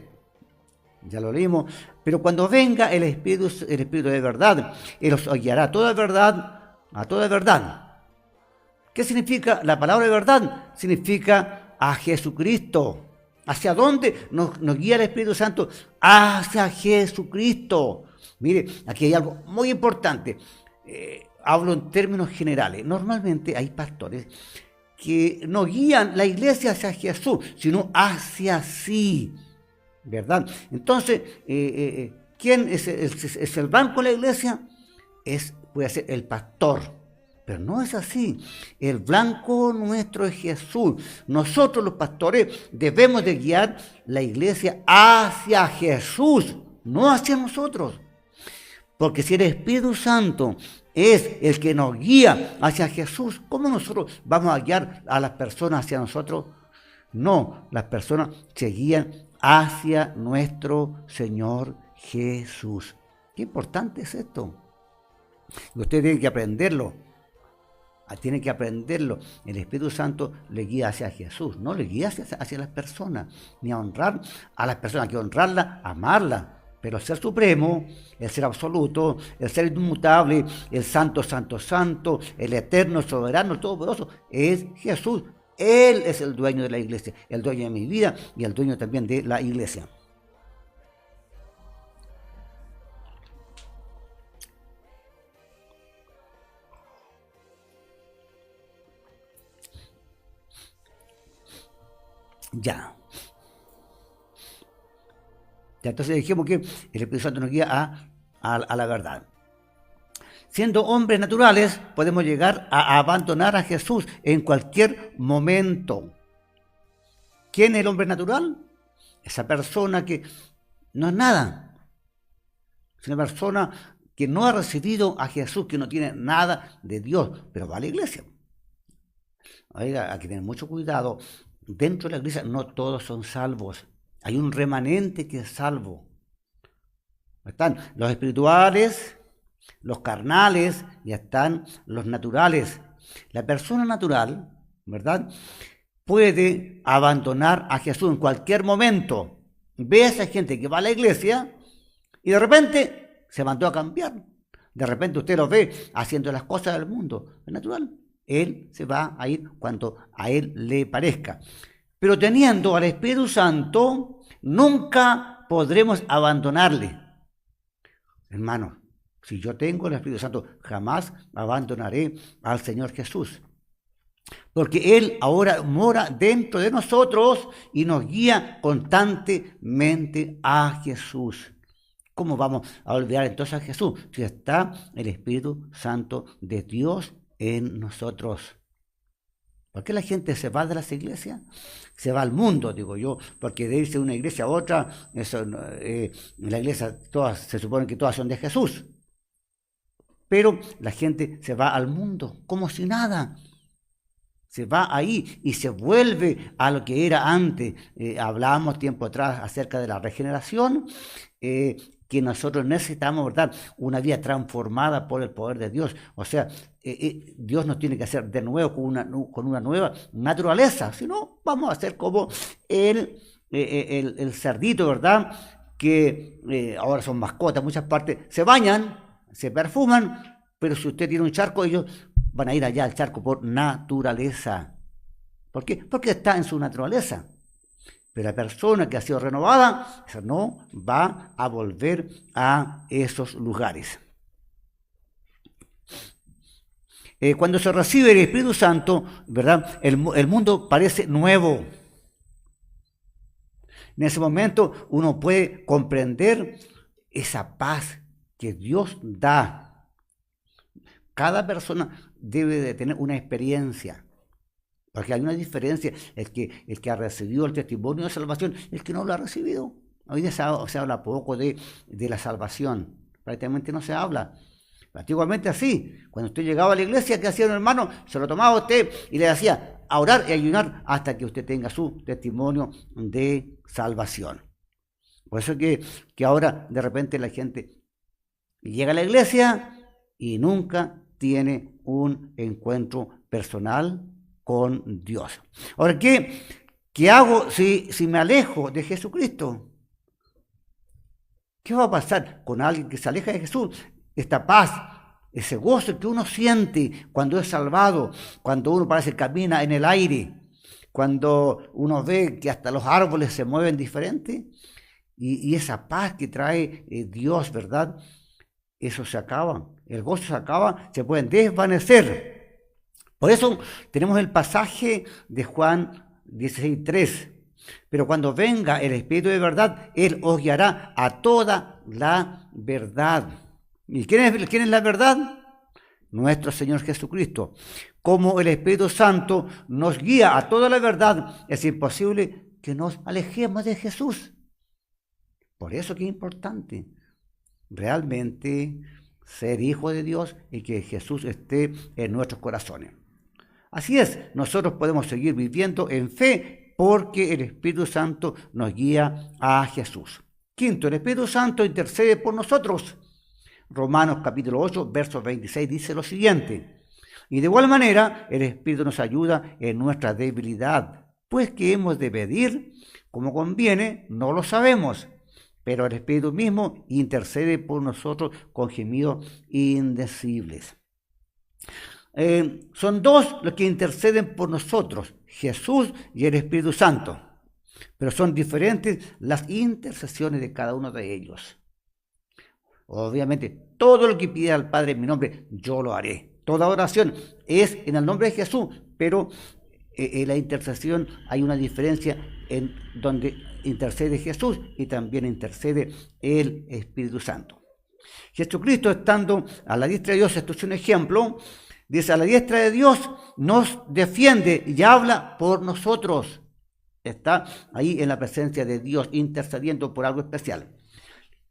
Ya lo leímos. Pero cuando venga el Espíritu de verdad, Él os guiará a toda verdad. ¿Qué significa la palabra de verdad? Significa a Jesucristo. ¿Hacia dónde nos guía el Espíritu Santo? Hacia Jesucristo. Mire, aquí hay algo muy importante. Hablo en términos generales. Normalmente hay pastores que no guían la iglesia hacia Jesús, sino hacia sí. ¿Verdad? Entonces, ¿quién es el blanco de la iglesia? Puede ser el pastor, pero no es así. El blanco nuestro es Jesús. Nosotros los pastores debemos de guiar la iglesia hacia Jesús, no hacia nosotros. Porque si el Espíritu Santo es el que nos guía hacia Jesús, ¿cómo nosotros vamos a guiar a las personas hacia nosotros? No, las personas se guían hacia nuestro Señor Jesús. Qué importante es esto. Usted tiene que aprenderlo. Tiene que aprenderlo. El Espíritu Santo le guía hacia Jesús, no le guía hacia las personas, ni a honrar a las personas, hay que honrarla, amarla. Pero el ser supremo, el ser absoluto, el ser inmutable, el santo, santo, santo, el eterno, soberano, el todopoderoso, es Jesús. Él es el dueño de la iglesia, el dueño de mi vida y el dueño también de la iglesia. Ya. Entonces dijimos que el Espíritu Santo nos guía a la verdad. Siendo hombres naturales, podemos llegar a abandonar a Jesús en cualquier momento. ¿Quién es el hombre natural? Esa persona que no es nada. Es una persona que no ha recibido a Jesús, que no tiene nada de Dios, pero va a la iglesia. Oiga, hay que tener mucho cuidado. Dentro de la iglesia no todos son salvos. Hay un remanente que es salvo. Están los espirituales, los carnales y están los naturales. La persona natural, ¿verdad?, puede abandonar a Jesús en cualquier momento. Ve a esa gente que va a la iglesia y de repente se mandó a cambiar. De repente usted lo ve haciendo las cosas del mundo. Es natural. Él se va a ir cuando a él le parezca. Pero teniendo al Espíritu Santo, nunca podremos abandonarle. Hermanos, si yo tengo el Espíritu Santo, jamás abandonaré al Señor Jesús. Porque Él ahora mora dentro de nosotros y nos guía constantemente a Jesús. ¿Cómo vamos a olvidar entonces a Jesús si está el Espíritu Santo de Dios en nosotros? ¿Por qué la gente se va de las iglesias? Se va al mundo, digo yo, porque de irse de una iglesia a otra, la iglesia todas, se supone que todas son de Jesús. Pero la gente se va al mundo como si nada. Se va ahí y se vuelve a lo que era antes. Hablábamos tiempo atrás acerca de la regeneración, que nosotros necesitamos, ¿verdad?, una vida transformada por el poder de Dios. O sea, Dios nos tiene que hacer de nuevo con una nueva naturaleza. Si no, vamos a ser como el cerdito, ¿verdad?, que ahora son mascotas en muchas partes. Se bañan, se perfuman, pero si usted tiene un charco, ellos van a ir allá al charco por naturaleza. ¿Por qué? Porque está en su naturaleza. Pero la persona que ha sido renovada, esa no va a volver a esos lugares. Cuando se recibe el Espíritu Santo, ¿verdad?, el mundo parece nuevo. En ese momento uno puede comprender esa paz que Dios da. Cada persona debe de tener una experiencia, porque hay una diferencia, el que ha recibido el testimonio de salvación y el que no lo ha recibido. Hoy día se habla poco de la salvación, prácticamente no se habla. Antiguamente así, cuando usted llegaba a la iglesia, ¿qué hacía un hermano? Se lo tomaba a usted y le hacía a orar y ayunar hasta que usted tenga su testimonio de salvación. Por eso que ahora de repente la gente llega a la iglesia y nunca tiene un encuentro personal con Dios. Ahora, ¿qué hago si me alejo de Jesucristo? ¿Qué va a pasar con alguien que se aleja de Jesús? Esta paz, ese gozo que uno siente cuando es salvado, cuando uno parece que camina en el aire, cuando uno ve que hasta los árboles se mueven diferente, y esa paz que trae Dios, ¿verdad?, eso se acaba, el gozo se acaba, se pueden desvanecer. Por eso tenemos el pasaje de Juan 16:3. Pero cuando venga el Espíritu de verdad, Él os guiará a toda la verdad. ¿Y quién es la verdad? Nuestro Señor Jesucristo. Como el Espíritu Santo nos guía a toda la verdad, es imposible que nos alejemos de Jesús. Por eso que es importante realmente ser hijo de Dios y que Jesús esté en nuestros corazones. Así es, nosotros podemos seguir viviendo en fe porque el Espíritu Santo nos guía a Jesús. Quinto, el Espíritu Santo intercede por nosotros. Romanos capítulo 8, verso 26 dice lo siguiente: y de igual manera el Espíritu nos ayuda en nuestra debilidad, pues que hemos de pedir como conviene, no lo sabemos. Pero el Espíritu mismo intercede por nosotros con gemidos indecibles. Son dos los que interceden por nosotros, Jesús y el Espíritu Santo. Pero son diferentes las intercesiones de cada uno de ellos. Obviamente, todo lo que pida al Padre en mi nombre, yo lo haré. Toda oración es en el nombre de Jesús, pero en la intercesión hay una diferencia en donde intercede Jesús y también intercede el Espíritu Santo. Jesucristo, estando a la diestra de Dios, esto es un ejemplo, dice, a la diestra de Dios nos defiende y habla por nosotros. Está ahí en la presencia de Dios, intercediendo por algo especial.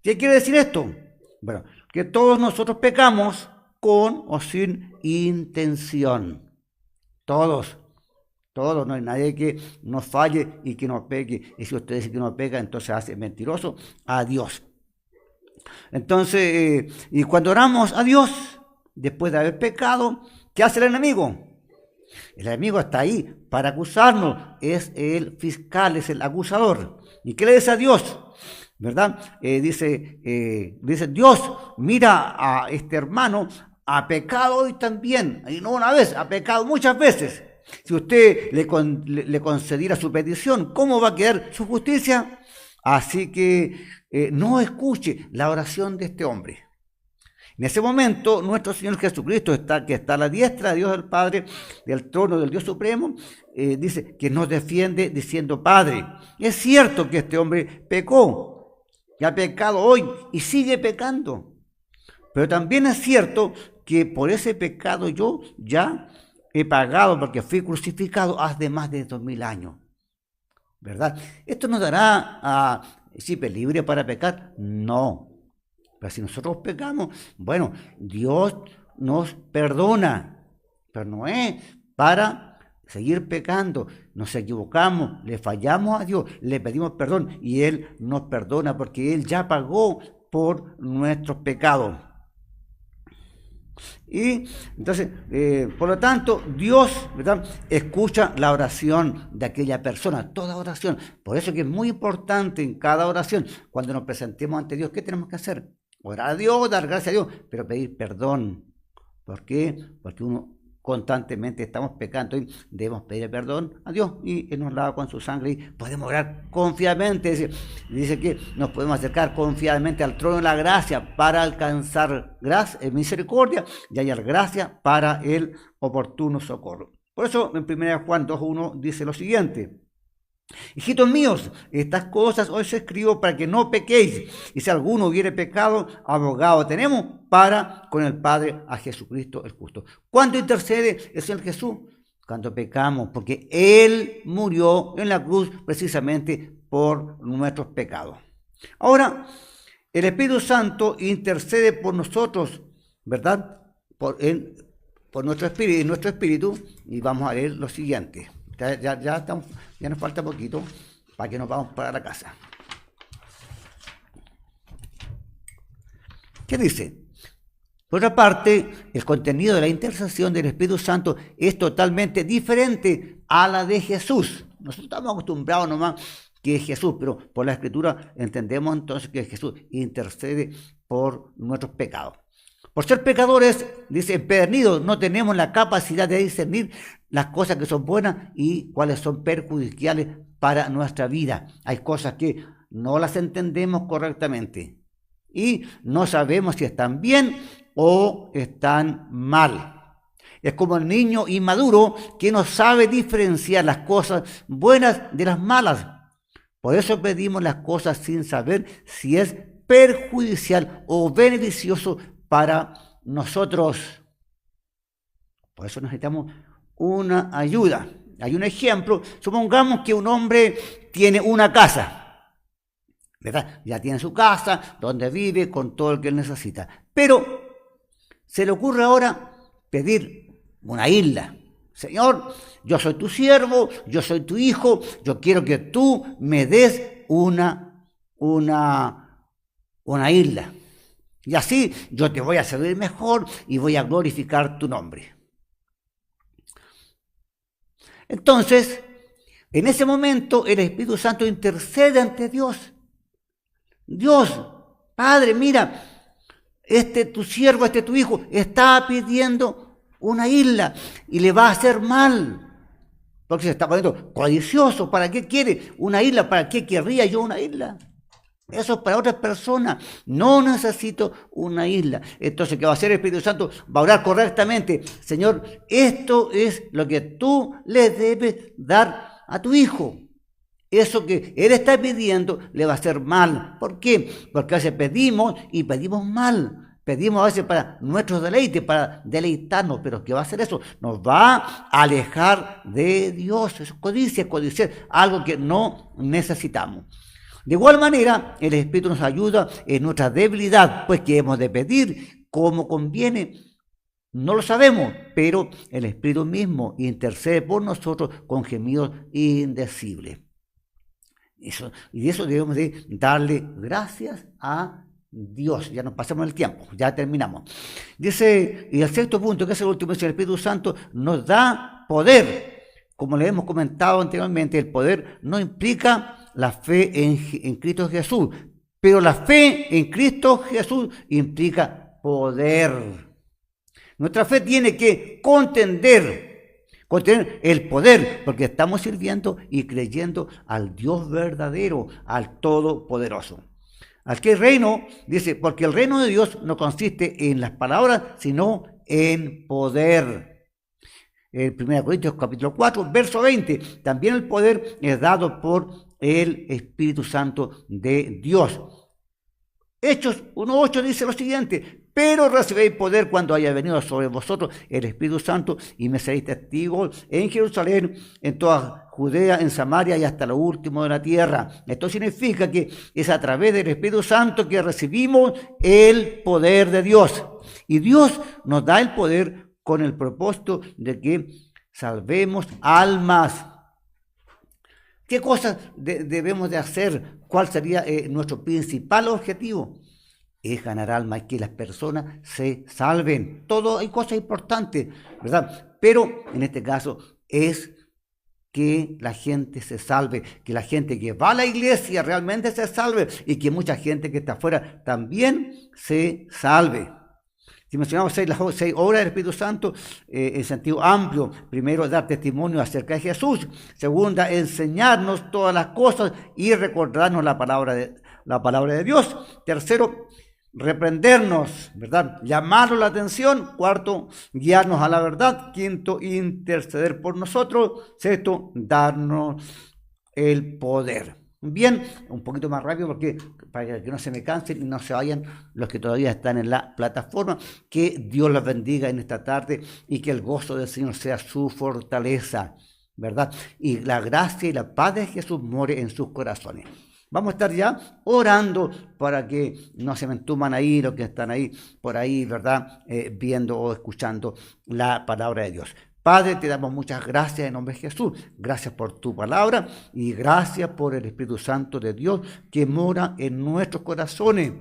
¿Qué quiere decir esto? Bueno, que todos nosotros pecamos con o sin intención. Todos, no hay nadie que nos falle y que no peque. Y si usted dice que no peca, entonces hace mentiroso a Dios. Entonces, y cuando oramos a Dios, después de haber pecado, ¿qué hace el enemigo? El enemigo está ahí para acusarnos, es el fiscal, es el acusador. ¿Y qué le dice a Dios? ¿Verdad? Dice Dios, mira a este hermano, ha pecado hoy también, y no una vez, ha pecado muchas veces. Si usted le concediera su petición, ¿cómo va a quedar su justicia? Así que no escuche la oración de este hombre. En ese momento, nuestro Señor Jesucristo, que está a la diestra de Dios el Padre, del trono del Dios Supremo, dice que nos defiende diciendo, Padre, es cierto que este hombre pecó, que ha pecado hoy y sigue pecando, pero también es cierto que por ese pecado yo ya he pagado porque fui crucificado hace más de 2000 años, ¿verdad? ¿Esto nos dará chip libre para pecar? No. Pero si nosotros pecamos, bueno, Dios nos perdona, pero no es para seguir pecando. Nos equivocamos, le fallamos a Dios, le pedimos perdón y Él nos perdona porque Él ya pagó por nuestros pecados. Y entonces, por lo tanto, Dios, ¿verdad?, escucha la oración de aquella persona, toda oración. Por eso que es muy importante en cada oración, cuando nos presentemos ante Dios, ¿qué tenemos que hacer? Orar a Dios, dar gracias a Dios, pero pedir perdón. ¿Por qué? Porque uno constantemente estamos pecando y debemos pedir perdón a Dios y Él nos lava con su sangre y podemos orar confiadamente. Dice que nos podemos acercar confiadamente al trono de la gracia para alcanzar gracia, misericordia y hallar gracia para el oportuno socorro. Por eso en 1 Juan 2:1 dice lo siguiente: hijitos míos, estas cosas os escribo para que no pequéis, y si alguno hubiere pecado, abogado tenemos para con el Padre a Jesucristo el justo. ¿Cuándo intercede el Señor Jesús? Cuando pecamos, porque Él murió en la cruz precisamente por nuestros pecados. Ahora, el Espíritu Santo intercede por nosotros, ¿verdad? Por nuestro espíritu, y vamos a leer lo siguiente. Ya nos falta poquito para que nos vamos para la casa. ¿Qué dice? Por otra parte, el contenido de la intercesión del Espíritu Santo es totalmente diferente a la de Jesús. Nosotros estamos acostumbrados nomás que es Jesús, pero por la Escritura entendemos entonces que Jesús intercede por nuestros pecados. Por ser pecadores, dice, empedernidos, no tenemos la capacidad de discernir las cosas que son buenas y cuáles son perjudiciales para nuestra vida. Hay cosas que no las entendemos correctamente y no sabemos si están bien o están mal. Es como el niño inmaduro que no sabe diferenciar las cosas buenas de las malas. Por eso pedimos las cosas sin saber si es perjudicial o beneficioso para nosotros. Por eso necesitamos una ayuda. Hay un ejemplo. Supongamos que un hombre tiene una casa, ¿verdad? Ya tiene su casa, donde vive, con todo lo que él necesita. Pero se le ocurre ahora pedir una isla. Señor, yo soy tu siervo, yo soy tu hijo, yo quiero que tú me des una isla. Y así yo te voy a servir mejor y voy a glorificar tu nombre. Entonces, en ese momento el Espíritu Santo intercede ante Dios. Dios, Padre, mira, tu siervo, tu hijo, está pidiendo una isla y le va a hacer mal. porque se está poniendo codicioso. ¿Para qué quiere una isla? ¿Para qué querría yo una isla? Eso es para otras personas. No necesito una isla. Entonces, ¿qué va a hacer el Espíritu Santo? Va a orar correctamente. Señor, esto es lo que tú le debes dar a tu hijo. Eso que él está pidiendo le va a hacer mal. ¿Por qué? Porque a veces pedimos y pedimos mal. Pedimos a veces para nuestros deleites, para deleitarnos. Pero ¿qué va a hacer eso? Nos va a alejar de Dios. Eso es codicia, codiciar algo que no necesitamos. De igual manera, el Espíritu nos ayuda en nuestra debilidad, pues que hemos de pedir como conviene. No lo sabemos, pero el Espíritu mismo intercede por nosotros con gemidos indecibles. Y de eso debemos de darle gracias a Dios. Ya nos pasamos el tiempo, ya terminamos. Dice, y el sexto punto, que es el último, dice: el Espíritu Santo nos da poder. Como le hemos comentado anteriormente, el poder no implica la fe en Cristo Jesús, pero la fe en Cristo Jesús implica poder. Nuestra fe tiene que contener el poder, porque estamos sirviendo y creyendo al Dios verdadero, al Todopoderoso. Aquel reino, dice, porque el reino de Dios no consiste en las palabras, sino en poder. En 1 Corintios capítulo 4, verso 20, también el poder es dado por el Espíritu Santo de Dios. Hechos 1:8 dice lo siguiente: pero recibiréis poder cuando haya venido sobre vosotros el Espíritu Santo, y me seréis testigos en Jerusalén, en toda Judea, en Samaria y hasta lo último de la tierra. Esto significa que es a través del Espíritu Santo que recibimos el poder de Dios. Y Dios nos da el poder con el propósito de que salvemos almas. ¿Qué cosas debemos de hacer? ¿Cuál sería nuestro principal objetivo? Es ganar almas y que las personas se salven. Todo hay cosas importantes, ¿verdad? Pero en este caso es que la gente se salve, que la gente que va a la iglesia realmente se salve y que mucha gente que está afuera también se salve. Si mencionamos las 6 obras del Espíritu Santo en sentido amplio: primero, dar testimonio acerca de Jesús; segunda, enseñarnos todas las cosas y recordarnos la palabra de Dios; tercero, reprendernos, ¿verdad?, llamarnos la atención; cuarto, guiarnos a la verdad; quinto, interceder por nosotros; sexto, darnos el poder. Bien, un poquito más rápido porque para que no se me cansen y no se vayan los que todavía están en la plataforma. Que Dios los bendiga en esta tarde y que el gozo del Señor sea su fortaleza, ¿verdad? Y la gracia y la paz de Jesús more en sus corazones. Vamos a estar ya orando para que no se me entuman ahí los que están ahí por ahí, ¿verdad? Viendo o escuchando la palabra de Dios. Padre, te damos muchas gracias en nombre de Jesús. Gracias por tu palabra y gracias por el Espíritu Santo de Dios que mora en nuestros corazones,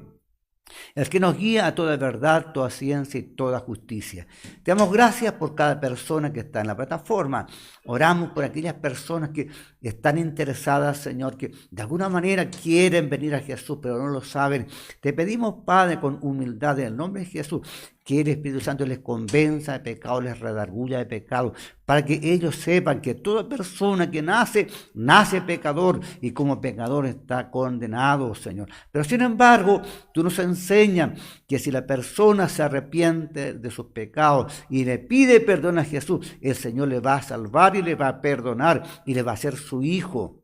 el que nos guía a toda verdad, toda ciencia y toda justicia. Te damos gracias por cada persona que está en la plataforma. Oramos por aquellas personas que están interesadas, Señor, que de alguna manera quieren venir a Jesús, pero no lo saben. Te pedimos, Padre, con humildad en el nombre de Jesús, que el Espíritu Santo les convenza de pecado, les redarguya de pecado, para que ellos sepan que toda persona que nace pecador, y como pecador está condenado, Señor. Pero sin embargo, tú nos enseñas que si la persona se arrepiente de sus pecados y le pide perdón a Jesús, el Señor le va a salvar y le va a perdonar y le va a hacer su hijo.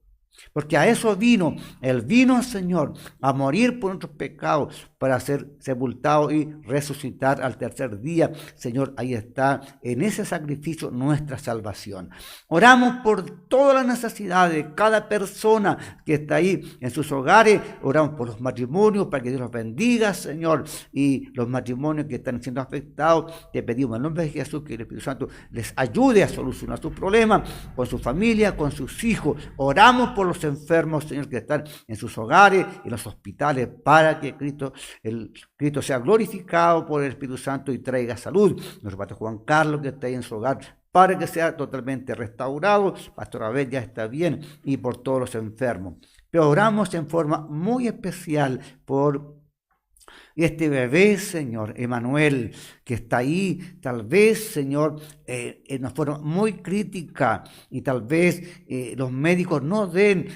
Porque a eso vino, Él vino, Señor, a morir por nuestros pecados, para ser sepultado y resucitar al tercer día. Señor, ahí está, en ese sacrificio, nuestra salvación. Oramos por todas las necesidades de cada persona que está ahí en sus hogares. Oramos por los matrimonios, para que Dios los bendiga, Señor. Y los matrimonios que están siendo afectados, te pedimos en nombre de Jesús que el Espíritu Santo les ayude a solucionar sus problemas con su familia, con sus hijos. Oramos por los enfermos, Señor, que están en sus hogares, en los hospitales, para que Cristo sea glorificado por el Espíritu Santo y traiga salud. Nuestro pastor Juan Carlos, que está ahí en su hogar, para que sea totalmente restaurado. Pastor Abel ya está bien, y por todos los enfermos. Pero oramos en forma muy especial por Y este bebé, Señor, Emanuel, que está ahí, tal vez, Señor, nos fueron muy crítica y tal vez los médicos no den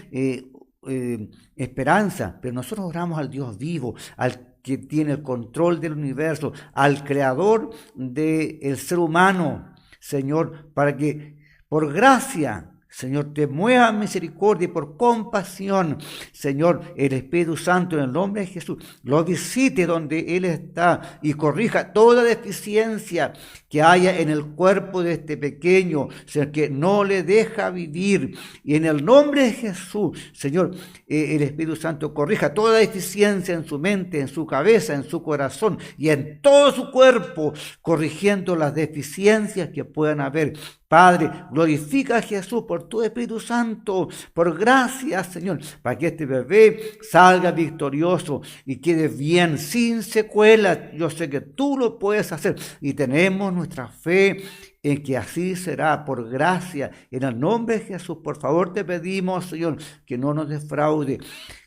esperanza, pero nosotros oramos al Dios vivo, al que tiene el control del universo, al creador del ser humano, Señor, para que por gracia, Señor, te mueva misericordia y por compasión, Señor, el Espíritu Santo en el nombre de Jesús, lo visite donde Él está y corrija toda deficiencia que haya en el cuerpo de este pequeño, Señor, que no le deja vivir. Y en el nombre de Jesús, Señor, el Espíritu Santo corrija toda deficiencia en su mente, en su cabeza, en su corazón y en todo su cuerpo, corrigiendo las deficiencias que puedan haber. Padre, glorifica a Jesús por tu Espíritu Santo, por gracia, Señor, para que este bebé salga victorioso y quede bien, sin secuelas. Yo sé que tú lo puedes hacer y tenemos nuestra fe en que así será, por gracia. En el nombre de Jesús, por favor te pedimos, Señor, que no nos defraude,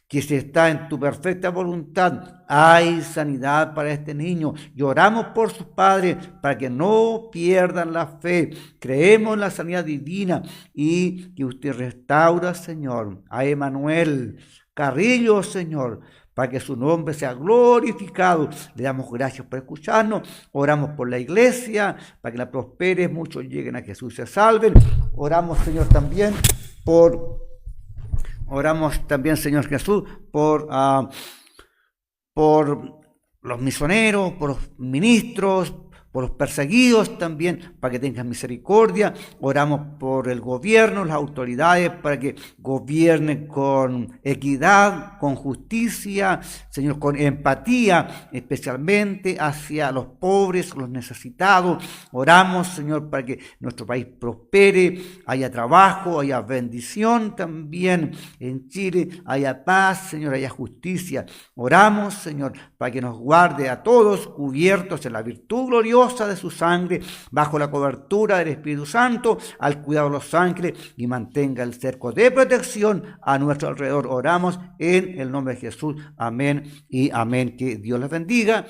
que si está en tu perfecta voluntad, hay sanidad para este niño. Lloramos por sus padres para que no pierdan la fe. Creemos en la sanidad divina y que usted restaura, Señor, a Emanuel Carrillo, Señor, para que su nombre sea glorificado. Le damos gracias por escucharnos. Oramos por la iglesia, para que la prospere, muchos lleguen a Jesús y se salven. Oramos, Señor, también Señor Jesús, por los misioneros, por los ministros, por los perseguidos también, para que tengan misericordia. Oramos por el gobierno, las autoridades, para que gobiernen con equidad, con justicia, Señor, con empatía, especialmente hacia los pobres, los necesitados. Oramos, Señor, para que nuestro país prospere, haya trabajo, haya bendición también en Chile, haya paz, Señor, haya justicia. Oramos, Señor, para que nos guarde a todos cubiertos en la virtud gloriosa de su sangre, bajo la cobertura del Espíritu Santo, al cuidado de los ángeles, y mantenga el cerco de protección a nuestro alrededor. Oramos en el nombre de Jesús. Amén y amén. Que Dios les bendiga.